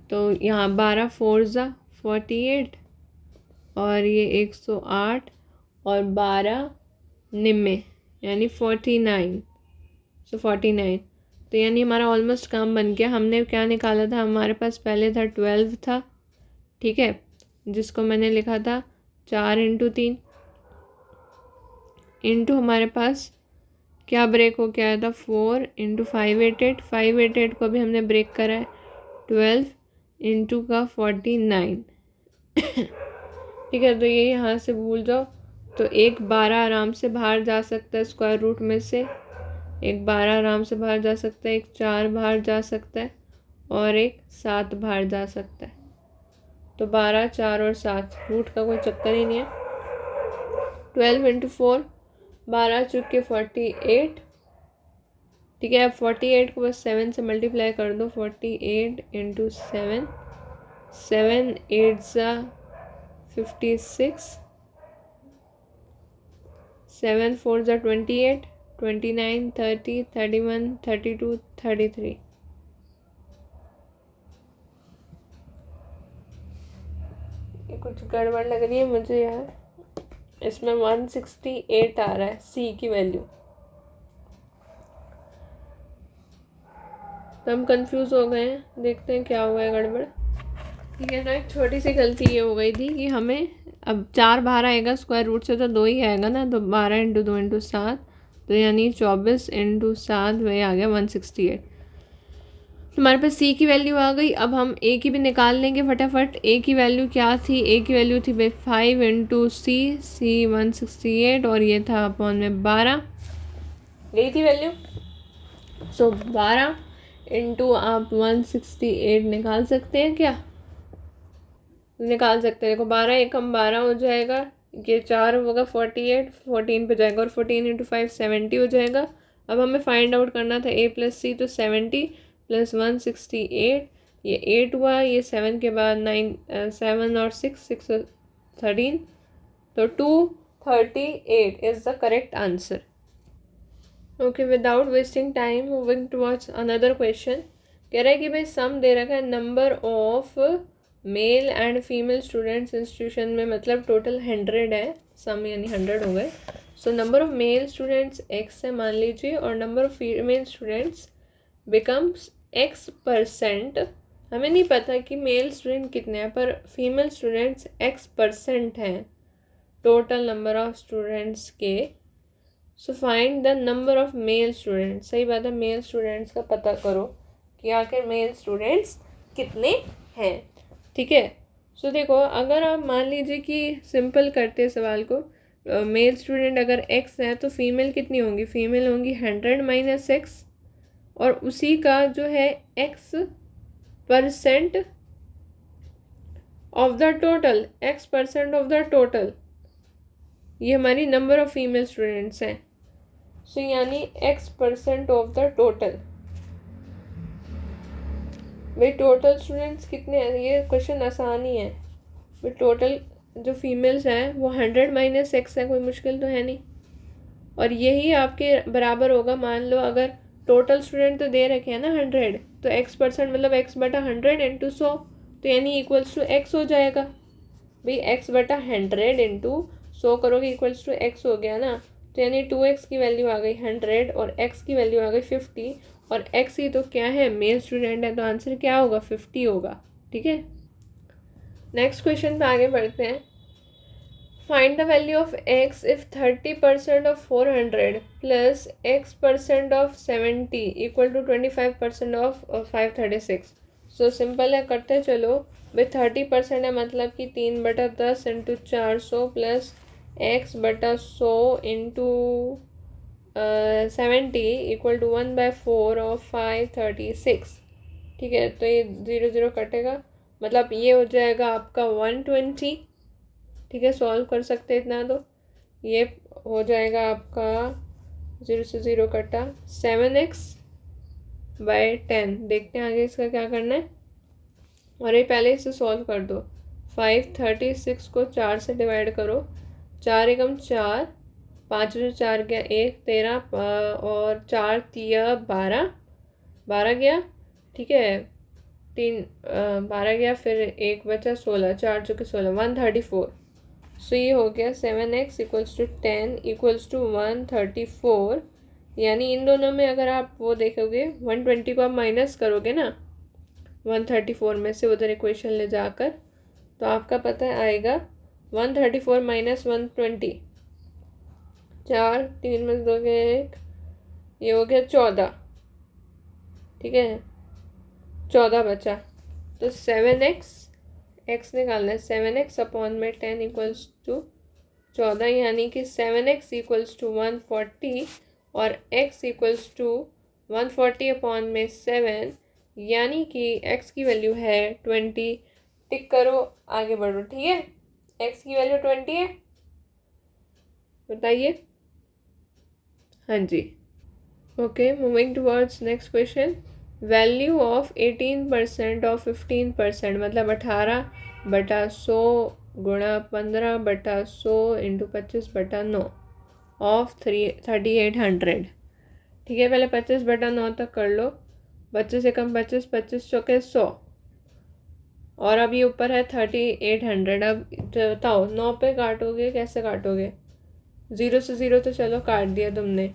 [SPEAKER 1] तो यहाँ 12 4 ज़ा 48 और ये 108 और 12 निम्मे यानी 49। सो 49, तो यानी हमारा ऑलमोस्ट काम बन गया। हमने क्या निकाला था? हमारे पास पहले था 12 था, ठीक है, जिसको मैंने लिखा था 4 इंटू 3 इंटू हमारे पास क्या ब्रेक हो के आया था 4 इंटू 588। 588 को भी हमने ब्रेक करा है 12 इंटू का 49। ठीक है, तो ये यहाँ से भूल जाओ। तो एक 12 आराम से बाहर जा सकता है स्क्वायर रूट में से, एक 12 आराम से बाहर जा सकता है, एक 4 बाहर जा सकता है और एक 7 बाहर जा सकता है। तो 12 4 और 7 रूट का कोई चक्कर ही नहीं है। 12 इंटू 4 12 चुके 48, ठीक है। अब 48 को बस 7 से मल्टीप्लाई कर दो। 48 इंटू 7, 7 8 ज़ा 56, 7 4 ज़ा 28, 29 30 31 32 33। ये कुछ गड़बड़ लग रही है मुझे यार, इसमें 168 आ रहा है सी की वैल्यू, तो हम कंफ्यूज हो गए हैं। देखते हैं क्या हुआ है गड़बड़। ठीक है, तो एक छोटी सी गलती ये हो गई थी कि हमें अब 4 बाहर आएगा स्क्वायर रूट से तो 2 ही आएगा ना, तो 12 इंटू 2 इंटू 7, तो यानी 24 इंटू 7 वही आ गया 168। तो हमारे पास सी की वैल्यू आ गई। अब हम ए की भी निकाल लेंगे फटाफट। ए की वैल्यू क्या थी? ए की वैल्यू थी भाई 5 इंटू सी 168 और ये था अपॉन में 12, यही थी वैल्यू। सो 12 इंटू आप 168 निकाल सकते हैं क्या? निकाल सकते हैं। देखो 12 एकम 12 हो जाएगा, ये 4 होगा 48, 14 पे जाएगा और 14 इंटू 5 70 हो जाएगा। अब हमें फाइंड आउट करना था a प्लस सी, तो 70 प्लस 1 68, ये 8 हुआ, ये 7 के बाद 9 7 और 6 और 13, तो 238 is the correct answer. Okay, without wasting time moving towards another question. कह रहा है कि भाई सम दे रखा है number of male and female students institution में, मतलब टोटल 100 है, सम यानी 100 हो गए। So number of male students x है मान लीजिए, और number of female students becomes x%। हमें नहीं पता कि मेल स्टूडेंट कितने हैं, पर फीमेल स्टूडेंट्स x% हैं टोटल नंबर ऑफ स्टूडेंट्स के। So find the number of male students. सही बात है, मेल स्टूडेंट्स का पता करो कि आखिर मेल स्टूडेंट्स कितने हैं। ठीक है, सो देखो, अगर आप मान लीजिए कि सिंपल करते हैं सवाल को, मेल स्टूडेंट अगर x है तो फीमेल कितनी होंगी, फीमेल होंगी 100 माइनस एक्स, और उसी का जो है x% of the total, x% of the total, ये हमारी नंबर ऑफ फीमेल स्टूडेंट्स हैं। सो यानी x% ऑफ द टोटल। भाई टोटल स्टूडेंट्स कितने हैं, ये क्वेश्चन आसान ही है। भाई टोटल जो फीमेल्स हैं वो 100 माइनस एक्स है, कोई मुश्किल तो है नहीं। और यही आपके बराबर होगा, मान लो अगर टोटल स्टूडेंट तो दे रखे हैं ना 100, तो x% मतलब x/100 इंटू 100, तो यानी इक्वल्स टू x हो जाएगा। भाई x/100 इंटू 100 करोगे इक्वल्स टू x हो गया ना, तो यानी 2x की वैल्यू आ गई 100 और x की वैल्यू आ गई 50, और x ही तो क्या है, मेल स्टूडेंट है, तो आंसर क्या होगा, 50 होगा। ठीक है, नेक्स्ट क्वेश्चन पे आगे बढ़ते हैं। Find the value of x if 30% of 400 plus x% of 70 equal to 25% of 536। So simple है, करते चलो। भाई 30% है मतलब कि 3/10 into 400 plus x/100 into 70 equal to 1/4 of 536। ठीक है, तो ये 0 0 कटेगा, मतलब ये हो जाएगा आपका 120। ठीक है, सॉल्व कर सकते हैं इतना, तो ये हो जाएगा आपका 0 से 0 कटा 7x/10। देखते हैं आगे इसका क्या करना है, और ये पहले इसे सॉल्व कर दो। 536 को 4 से डिवाइड करो, 4 एकम 4, 5 से 4 गया 1, 13 और 4 तिया 12, 12 गया। ठीक है, 3 12 गया, फिर 1 बचा 16, 4 चौके 16, 134। सो ये हो गया 7x equals to 10 equals to 134। यानी इन दोनों में अगर आप वो देखोगे 120 को आप माइनस करोगे ना 134 में से उधर इक्वेशन ले जाकर, तो आपका पता आएगा 134 माइनस 120, 4 3 में 2 1, ये हो गया 14। ठीक है, 14 बचा, तो 7x x निकालना है, 7x अपॉन में 10 इक्वल्स टू 14, यानी कि 7x इक्वल्स टू 140 और x इक्वल्स टू 140 अपॉन में 7, यानी कि x की वैल्यू है 20। टिक करो, आगे बढ़ो। ठीक है, x की वैल्यू 20 है, बताइए। हाँ जी, okay, moving towards next question. Value of 18% of 15%, मतलब 18/100 गुणा 15/100 इंटू 25/9 ऑफ 3800। ठीक है, पहले 25/9 तक कर लो, 25 से कम 25, 25 चौके 100, और अब ये ऊपर है 3800। अब बताओ 9 पे काटोगे, कैसे काटोगे, 0 से 0 तो चलो काट दिया तुमने,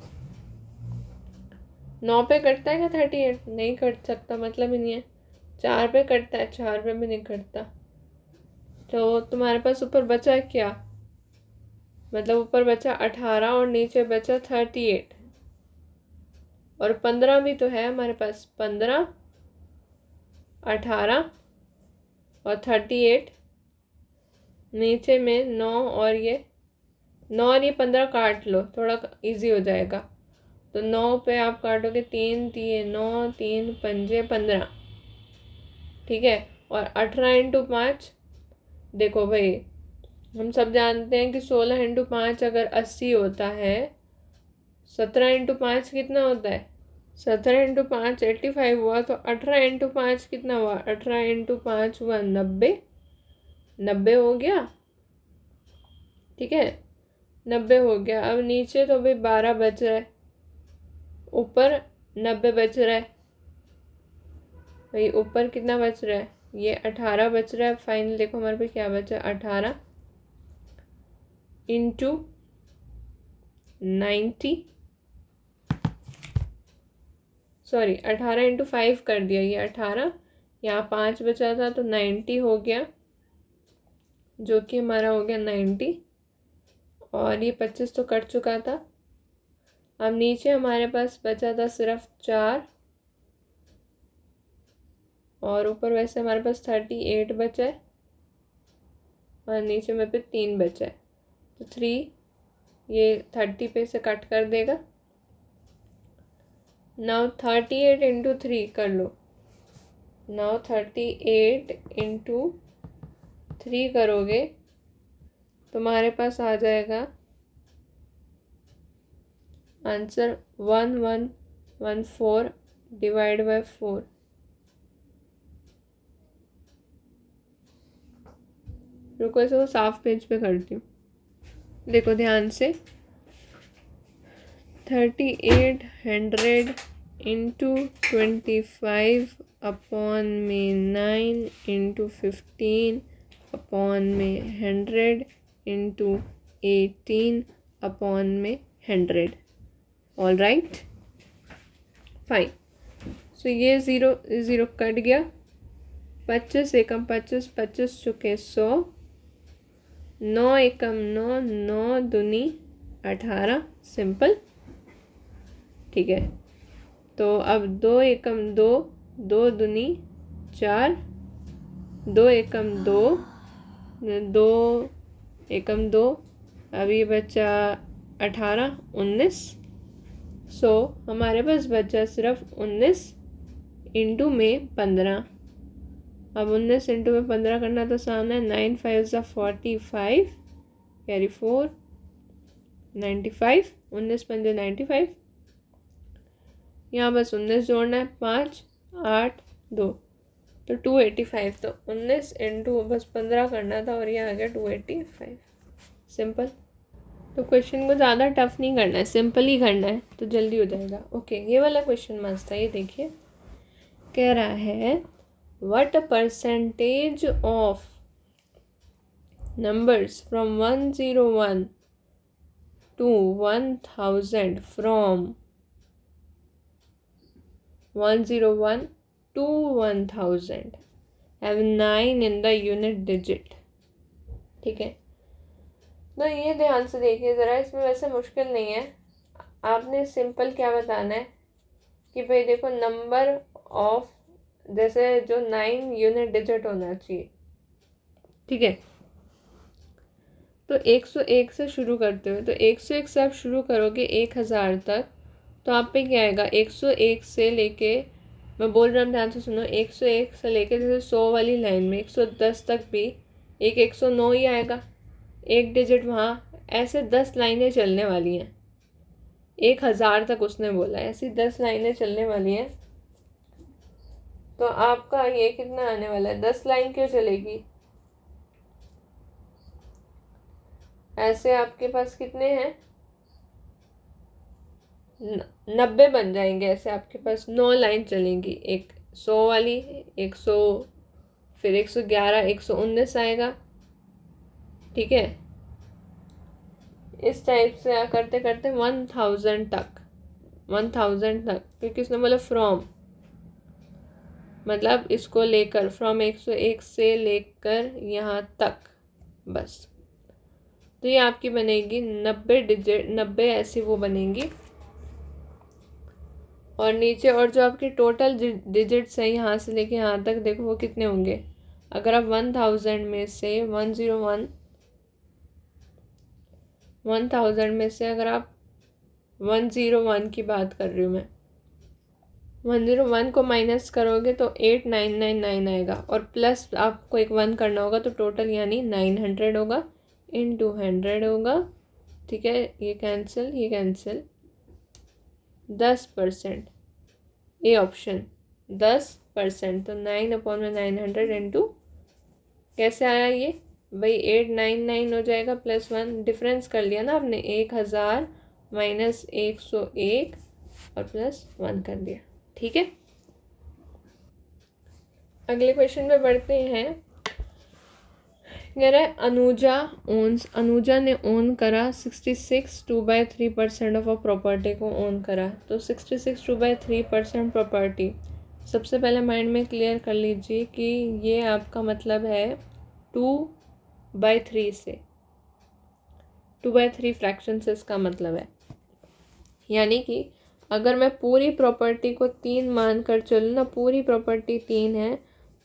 [SPEAKER 1] 9 पे कटता है क्या 38, नहीं कट सकता, मतलब ही नहीं है। 4 पे कटता है, 4 पे भी नहीं कटता, तो तुम्हारे पास ऊपर बचा क्या, मतलब ऊपर बचा 18 और नीचे बचा 38, और 15 भी तो है हमारे पास, 15 18 और 38, नीचे में 9 और ये 9 और ये 15 काट लो, थोड़ा इजी हो जाएगा। तो 9 पे आप काटोगे 3 3 9, 3 पंजे 15। ठीक है, और 18 इंटू 5, देखो भाई हम सब जानते हैं कि 16 इंटू 5 अगर 80 होता है, 17 इंटू 5 कितना होता है, 17 इंटू 5 85 हुआ, तो 18 इंटू 5 कितना हुआ, 18 इंटू 5 हुआ 90, 90 हो गया। ठीक है, 90 हो गया। अब नीचे तो भाई 12 बच रहा है, ऊपर 90 बच रहा है। भाई ऊपर कितना बच रहा है, ये 18 बच रहा है। फाइनल देखो हमारे पे क्या बचा, 18 इंटू 90, सॉरी 18 इंटू 5 कर दिया, ये 18, यहाँ 5 बचा था तो 90 हो गया, जो कि हमारा हो गया 90। और ये 25 तो कट चुका था। अब नीचे हमारे पास बचा था सिर्फ 4, और ऊपर वैसे हमारे पास 38 बचा है, और नीचे में पे 3 बचा है, तो 3 ये 30 पे से कट कर देगा। नाउ 38 इंटू 3 कर लो। नाउ 38 इंटू 3 करोगे तुम्हारे पास आ जाएगा आंसर 1114 डिवाइड बाय 4। रुको इसको साफ पेज पे करती हूँ, देखो ध्यान से। 3800 इंटू 25 अपॉन में 9 इंटू 15 अपॉन में 100 इंटू 18 अपॉन में 100। All right, fine. सो ये 0 0 कट गया, 25 एकम 25, 25 चुके 100, 9 एकम 9, 9 दूनी 18, सिंपल। ठीक है, तो अब 2 एकम 2, 2 दूनी 4, 2 एकम 2, 2 एकम 2, अभी बचा 18, 19। सो हमारे पास बचा सिर्फ 19 इंटू में 15। अब 19 इंटू में 15 करना तो आसान है, 9 5 ज़ा 45, कैरी 4, 95, 19 पंजे 95। यहाँ बस 19 जोड़ना है, 5 8 2, तो 285। तो 19 इंटू बस 15 करना था, और ये आ गया 285, सिंपल। तो क्वेश्चन को ज़्यादा टफ नहीं करना है, सिंपल ही करना है, तो जल्दी हो जाएगा। ओके, ये वाला क्वेश्चन मस्त है, ये देखिए। कह रहा है what percentage of numbers from 101 to 1000 from 101 to 1000 have 9 in the unit digit। ठीक है, तो ये ध्यान से देखिए ज़रा, इसमें वैसे मुश्किल नहीं है। आपने सिंपल क्या बताना है कि भाई देखो नंबर ऑफ, जैसे जो 9 यूनिट डिजिट होना चाहिए। ठीक है, तो 101 से शुरू करते हुए, तो 101 से आप शुरू करोगे 1000 तक, तो आप पे क्या आएगा, 101 से लेके, मैं बोल रहा हूँ ध्यान से सुनो, 101 से लेके जैसे 100 वाली लाइन में 110 तक भी एक 109 ही आएगा, एक डिजिट वहाँ। ऐसे 10 लाइनें चलने वाली हैं, 1000 तक उसने बोला, ऐसी 10 लाइनें चलने वाली हैं। तो आपका ये कितना आने वाला है, 10 लाइन क्यों चलेगी, ऐसे आपके पास कितने हैं, 90 बन जाएंगे। ऐसे आपके पास 9 लाइन चलेंगी, एक 100 वाली, 100, फिर 111, 119 आएगा। ठीक है, इस टाइप से करते करते 1000 तक, 1000 तक, क्योंकि इसने बोला फ्रॉम, मतलब इसको लेकर, फ्रॉम 101 से लेकर यहाँ तक, बस। तो ये आपकी बनेगी 90 डिजिट, 90 ऐसी वो बनेंगी। और नीचे और जो आपके टोटल डिजिट्स हैं यहाँ से लेके यहाँ तक, देखो वो कितने होंगे। अगर आप 1000 में से 1000 में से अगर आप 101 की बात कर रही हूँ मैं, 101 को माइनस करोगे तो 8999 आएगा, और प्लस आपको एक 1 करना होगा, तो टोटल यानी 900 होगा। इंटू 100 होगा, ठीक है, ये कैंसिल 10%, ए ऑप्शन 10%, तो 9/900 इंटू कैसे आया ये भाई 899 हो जाएगा +1, डिफरेंस कर लिया ना आपने, 1000 माइनस 101 और +1 कर दिया, ठीक है। अगले क्वेश्चन पे बढ़ते हैं। कह रहा है अनुजा ने ओन करा 66 2/3% ऑफ अ प्रॉपर्टी को ओन करा, तो 66 2/3% प्रॉपर्टी, सबसे पहले माइंड में क्लियर कर लीजिए कि ये आपका मतलब है 2/3 से, 2/3 फ्रैक्शन से इसका मतलब है, यानी कि अगर मैं पूरी प्रॉपर्टी को 3 मान कर चलूँ ना, पूरी प्रॉपर्टी 3 है,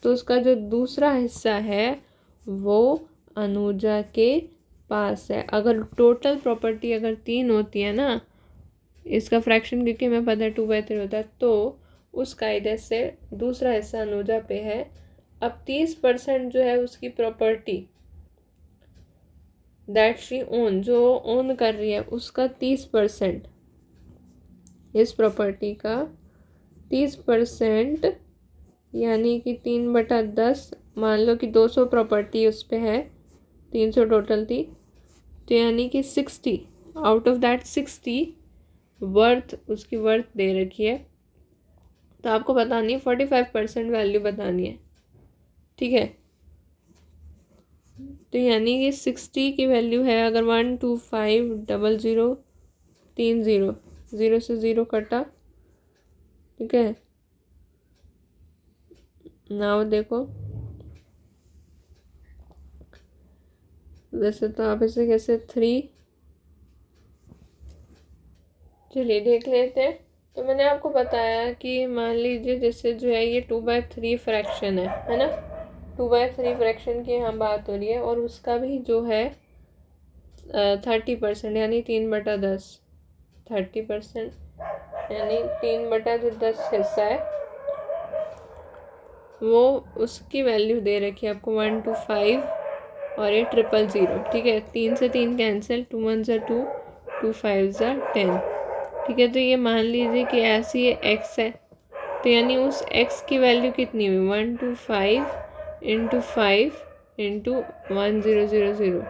[SPEAKER 1] तो उसका जो दूसरा हिस्सा है वो अनुजा के पास है। अगर टोटल प्रॉपर्टी अगर 3 होती है ना, इसका फ्रैक्शन क्योंकि मैं पता है 2/3 होता है, तो उस कायदे से दूसरा हिस्सा अनुजा पे है। अब 30% जो है उसकी प्रॉपर्टी दैट शी ओन, जो ओन कर रही है उसका 30%, इस प्रॉपर्टी का 30%, यानी कि 3/10, मान लो कि 200 प्रॉपर्टी उस पर है, 300 टोटल थी, तो यानी कि 60 आउट ऑफ दैट 60 वर्थ, उसकी वर्थ दे रखी है, तो आपको बतानी है 45% वैल्यू बतानी है, ठीक है। तो यानी कि 60 की वैल्यू है, अगर 12500 3 0 0 से 0 कटा, ठीक है। नाउ देखो, वैसे तो आप इसे कैसे 3, चलिए देख लेते हैं। तो मैंने आपको बताया कि मान लीजिए जैसे जो है ये 2/3 फ्रैक्शन है ना, 2/3 फ्रैक्शन की यहाँ बात हो रही है, और उसका भी जो है 30% यानी 3/10, 30% यानी 3/10 हिस्सा है, वो उसकी वैल्यू दे रखी है आपको 125 और ये 000, ठीक है। 3 से 3 कैंसिल, 2 1 ज़ा 2, 2 5 ज़ा 10, ठीक है। तो ये मान लीजिए कि ऐसी ये एक्स है, तो यानी उस एक्स की वैल्यू कितनी हुई 125 × 5 × 1000,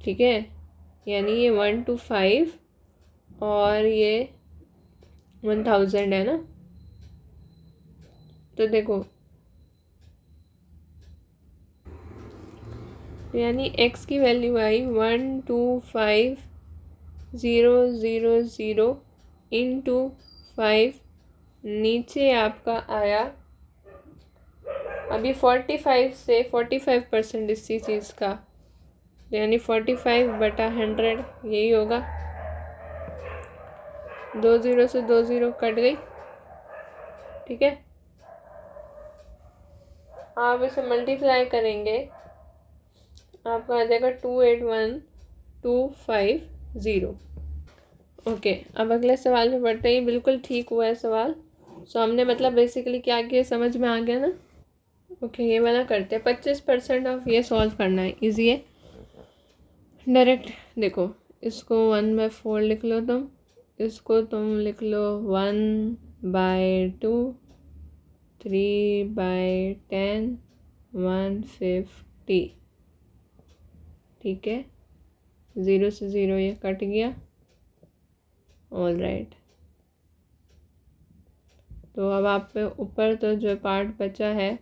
[SPEAKER 1] ठीक है। यानी ये 125 और ये 1000 है ना, तो देखो यानी x की वैल्यू आई 125,000 इंटू 5, नीचे आपका आया अभी 45 से 45% इसी चीज़ का, यानी 45/100 यही होगा, 2 0 से 2 0 कट गई, ठीक है। आप इसे मल्टीप्लाई करेंगे, आपका आ जाएगा 281,250। ओके, अब अगले सवाल में बढ़ते ही, बिल्कुल ठीक हुआ है सवाल। सो हमने मतलब बेसिकली क्या किया, समझ में आ गया ना। ओके, ये वाला करते हैं, 25% ऑफ ये सॉल्व करना है, ईजी है डायरेक्ट। देखो इसको 1/4 लिख लो तुम, इसको तुम लिख लो 1/2, 3/10, 150, ठीक है। 0 से 0 ये कट गया, ऑल राइट। तो अब आप पे ऊपर तो जो पार्ट बचा है,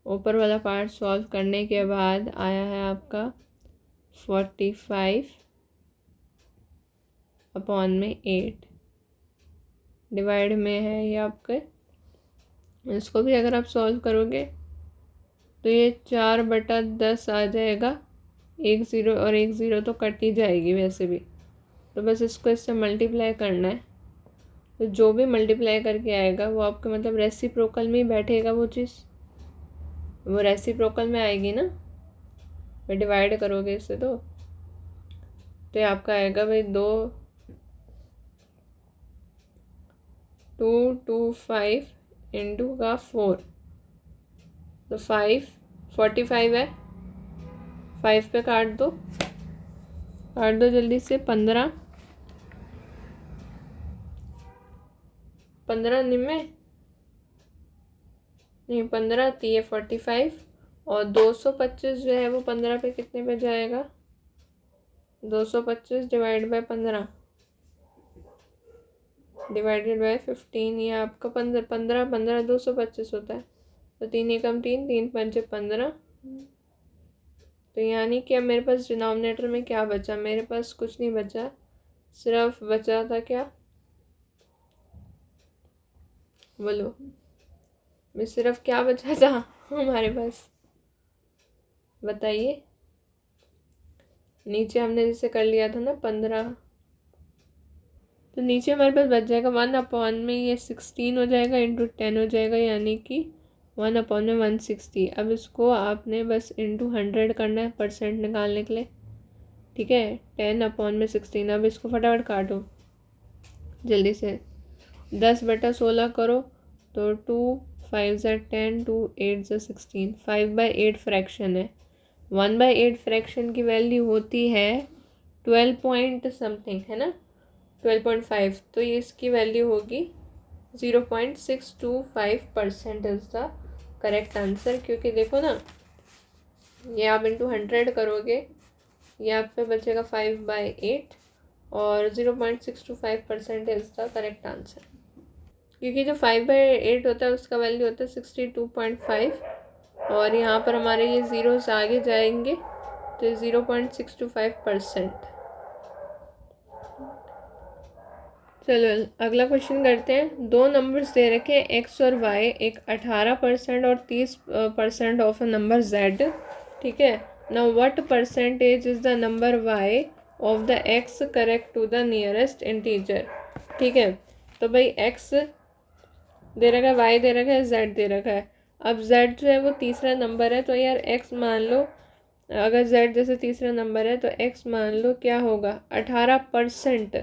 [SPEAKER 1] ऊपर वाला पार्ट सॉल्व करने के बाद आया है आपका 45/8, डिवाइड में है ये आपके, इसको भी अगर आप सॉल्व करोगे तो ये 4/10 आ जाएगा, 1 0 और 1 0 तो कट ही जाएगी वैसे भी, तो बस इसको इससे मल्टीप्लाई करना है। तो जो भी मल्टीप्लाई करके आएगा वो आपका मतलब रेसिप्रोकल में ही बैठेगा, वो चीज़ वो रेसिप्रोकल में आएगी ना, मैं डिवाइड करोगे इससे तो ये आपका आएगा भाई 225 इंटू का 4, तो 45 है, 5 पे काट दो जल्दी से। 15 निम्मे नहीं, 15 3 45 और 225 जो है वो 15 पे कितने पे जाएगा? 225 डिवाइड बाय 15 डिवाइडेड बाय 15, ये आपका 15 225 होता है। तो 3 एकम 3, 3 पंचे 15। तो यानी कि अब मेरे पास डिनोमिनेटर में क्या बचा? मेरे पास कुछ नहीं बचा, सिर्फ बचा था क्या? बोलो, मैं सिर्फ क्या बचा था हमारे पास? बताइए। नीचे हमने जैसे कर लिया था ना 15, तो नीचे हमारे पास बच जाएगा 1/, में ये 16 हो जाएगा, इंटू 10 हो जाएगा, यानी कि 1/, में 160। अब इसको आपने बस इंटू 100 करना है परसेंट निकालने के लिए, ठीक है। 10/, में 16। अब इसको फटाफट काटो जल्दी से। 10/16 करो तो 2 5 ज़ा 10, 2 8 ज़ा 16। 5/8 फ्रैक्शन है। 1/8 फ्रैक्शन की वैल्यू होती है 12 पॉइंट समथिंग, है ना, 12.5। तो ये इसकी वैल्यू होगी 0.625% इज़ द करेक्ट आंसर। क्योंकि देखो ना, ये आप इंटू 100 करोगे, ये आप पे बचेगा 5/8 और 0.625% इज़ द करेक्ट आंसर। क्योंकि जो 5/8 होता है उसका वैल्यू होता है 62.5 और यहाँ पर हमारे ये ज़ीरोस आगे जाएंगे तो 0.625%। चलो अगला क्वेश्चन करते हैं। दो नंबर्स दे रखे हैं एक्स और वाई, एक 18% और 30% ऑफ अ नंबर जेड, ठीक है। Now what percentage is the number Y of the X correct to the nearest integer, ठीक है। तो भाई एक्स दे रखा है, वाई दे रखा है, जेड दे रखा है। अब जेड जो है वो तीसरा नंबर है, तो यार एक्स मान लो, अगर जेड जैसे तीसरा नंबर है तो एक्स मान लो क्या होगा? 18%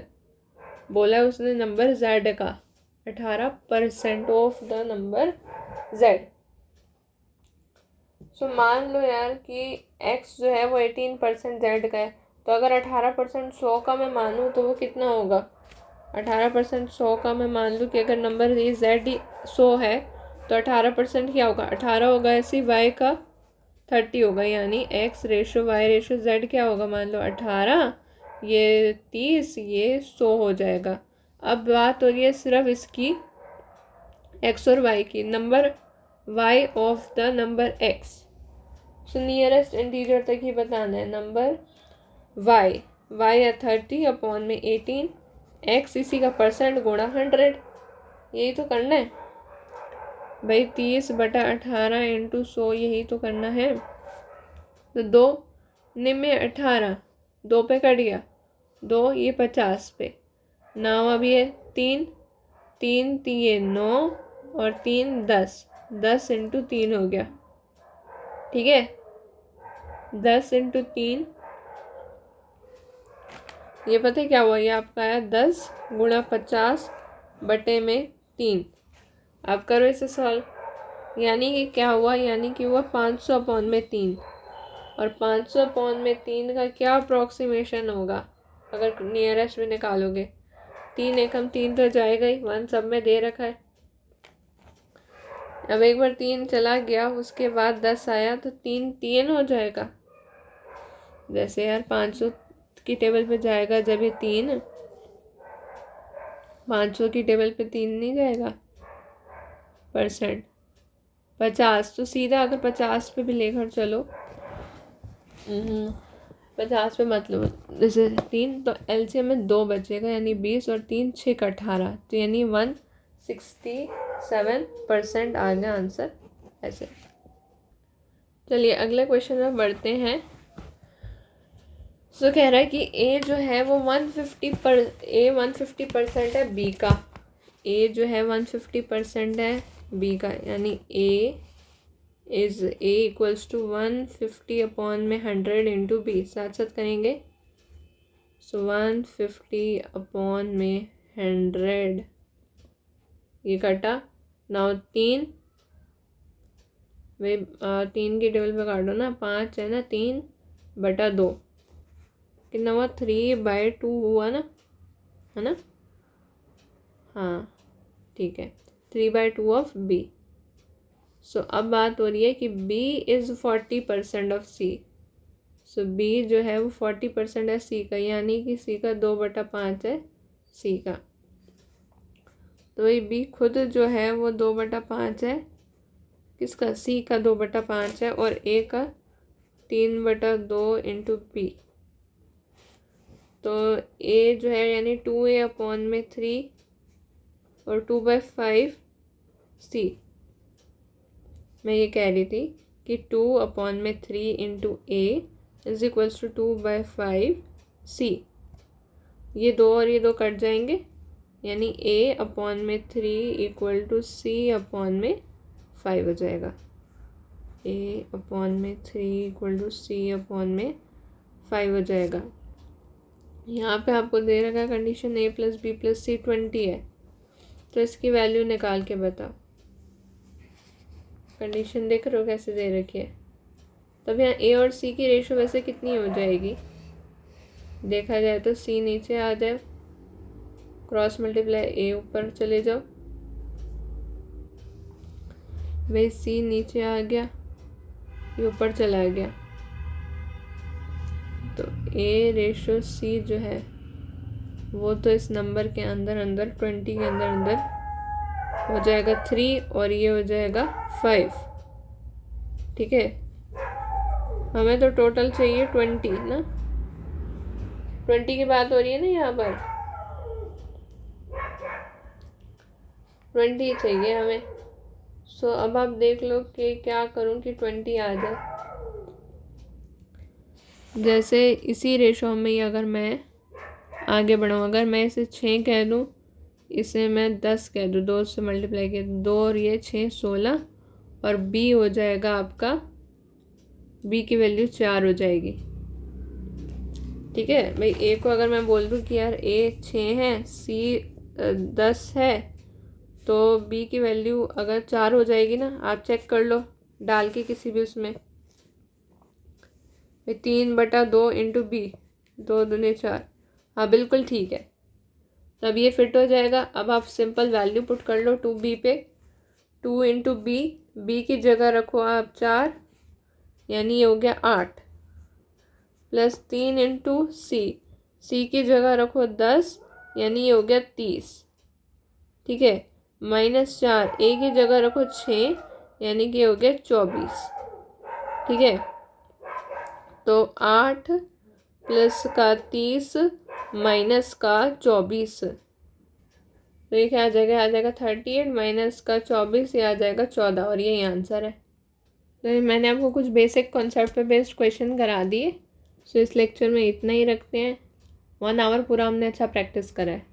[SPEAKER 1] बोला है उसने नंबर जेड का, 18% ऑफ द नंबर जेड। सो मान लो यार कि एक्स जो है वो 18% जेड का है, तो अगर 18% 100 का मैं मानूँ तो वो कितना होगा? 18% 100 का मैं मान लूँ कि अगर नंबर ये जेड 100 है तो 18% क्या होगा? 18 होगा। ऐसे वाई का 30 होगा, यानी X ratio Y ratio Z क्या होगा? मान लो 18, ये 30, ये 100 हो जाएगा। अब बात हो रही है सिर्फ इसकी एक्स और वाई की, number Y of the number X. So nearest integer तक ही बताना है। नंबर वाई है 30 में 18, एक्स इसी का परसेंट गुणा 100, यही तो करना है भाई। 30/18 इंटू 100, यही तो करना है। तो 2 निम्न 18, 2 पे कट गया 2, ये 50 पे। 9 अब ये 3 ये 9 और 3 10, 10 इंटू 3 हो गया, ठीक है। 10 इंटू 3, ये पता है क्या हुआ? ये आपका आया 10 गुणा 50/3। अब करो इसे सॉल्व। यानी कि क्या हुआ? यानी कि हुआ 500/3। और 500/3 का क्या अप्रोक्सीमेशन होगा अगर नियरेस्ट में निकालोगे? 3 एकम 3 तो जाएगा ही, 1 सब में दे रखा है। अब एक बार 3 चला गया, उसके बाद 10 आया तो 3 हो जाएगा। जैसे यार 500 की टेबल पे जाएगा जब ये 3, 500 की टेबल पे 3 नहीं जाएगा परसेंट। 50 तो सीधा, अगर 50 पे भी लेकर चलो, 50 पे मतलब जैसे 3, तो एलसीएम में 2 बचेगा, यानी 20 और 3 6 का 18, तो यानी 167% आ गया आंसर ऐसे। चलिए अगले क्वेश्चन में बढ़ते हैं। सो कह रहा है कि ए जो है वो 150% है बी का। ए जो है 150% है बी का, यानी ए इक्वल्स टू 150/100 इंटू बी। साथ साथ करेंगे। सो 150/100, ये कटा। नाउ 3 वे 3 की टेबल पे काटो ना, 5 है ना, 3 बटा 2 कितना हुआ 3/2 हुआ ना, है ना। हाँ ठीक है, 3/2 ऑफ बी। सो अब बात हो रही है कि B is 40% of C. So B जो है वो 40% है सी का, यानी कि सी का 2/5 है सी का। तो ये बी खुद जो है वो 2/5 है किसका, सी का 2/5 है, और ए का 3/2 इंटू बी। तो ए जो है यानी 2a/3 और 2/5 सी। मैं ये कह रही थी कि 2/3 into A is equals to 2/5 C. ये दो और ये दो कट जाएंगे, यानी a/3 इक्वल टू c/5 हो जाएगा। a/3 इक्वल टू c/5 हो जाएगा। यहाँ पे आपको दे रखा है कंडीशन a+b+c 20 है, तो इसकी वैल्यू निकाल के बताओ। कंडीशन देख रहे हो कैसे दे रखी है। तब यहाँ a और c की रेशो वैसे कितनी हो जाएगी, देखा जाए तो c नीचे आ जाए, क्रॉस मल्टीप्लाई a ऊपर चले जाओ, भाई c नीचे आ गया, ये ऊपर चला गया, तो a/c जो है वो तो इस नंबर के अंदर अंदर 20 के अंदर अंदर हो जाएगा 3 और ये हो जाएगा 5। ठीक है, हमें तो टोटल चाहिए 20 ना, 20 की बात हो रही है ना यहाँ पर, 20 चाहिए हमें। सो अब आप देख लो कि क्या करूँ कि 20 आ जाए। जैसे इसी रेशो में ही अगर मैं आगे बढ़ूँ, अगर मैं इसे 6 कह दूँ, इसे मैं 10 कह दूँ, 2 से मल्टीप्लाई किया 2 और ये 6 16, और b हो जाएगा आपका, b की वैल्यू 4 हो जाएगी। ठीक है भाई, a को अगर मैं बोल दूँ कि यार a 6 है, c 10 है, तो b की वैल्यू अगर 4 हो जाएगी ना, आप चेक कर लो डाल के किसी भी उसमें, 3/2 इंटू बी, 2 दूनी 4। हाँ बिल्कुल ठीक है, तब ये फिट हो जाएगा। अब आप सिंपल वैल्यू पुट कर लो 2b पे, 2 इंटू बी, बी की जगह रखो आप 4, यानी ये हो गया 8, प्लस 3 इंटू सी, सी की जगह रखो 10, यानी ये हो गया 30। ठीक है, -4, ए की जगह रखो 6, यानी कि ये हो गया 24। ठीक है, तो 8 प्लस का 30 माइनस का 24, तो ये क्या आ जाएगा, 38 माइनस का 24, ये आ जाएगा 14, और यही आंसर है। तो मैंने आपको कुछ बेसिक कॉन्सेप्ट पे बेस्ड क्वेश्चन करा दिए। सो इस लेक्चर में इतना ही रखते हैं। 1 आवर पूरा हमने अच्छा प्रैक्टिस करा है।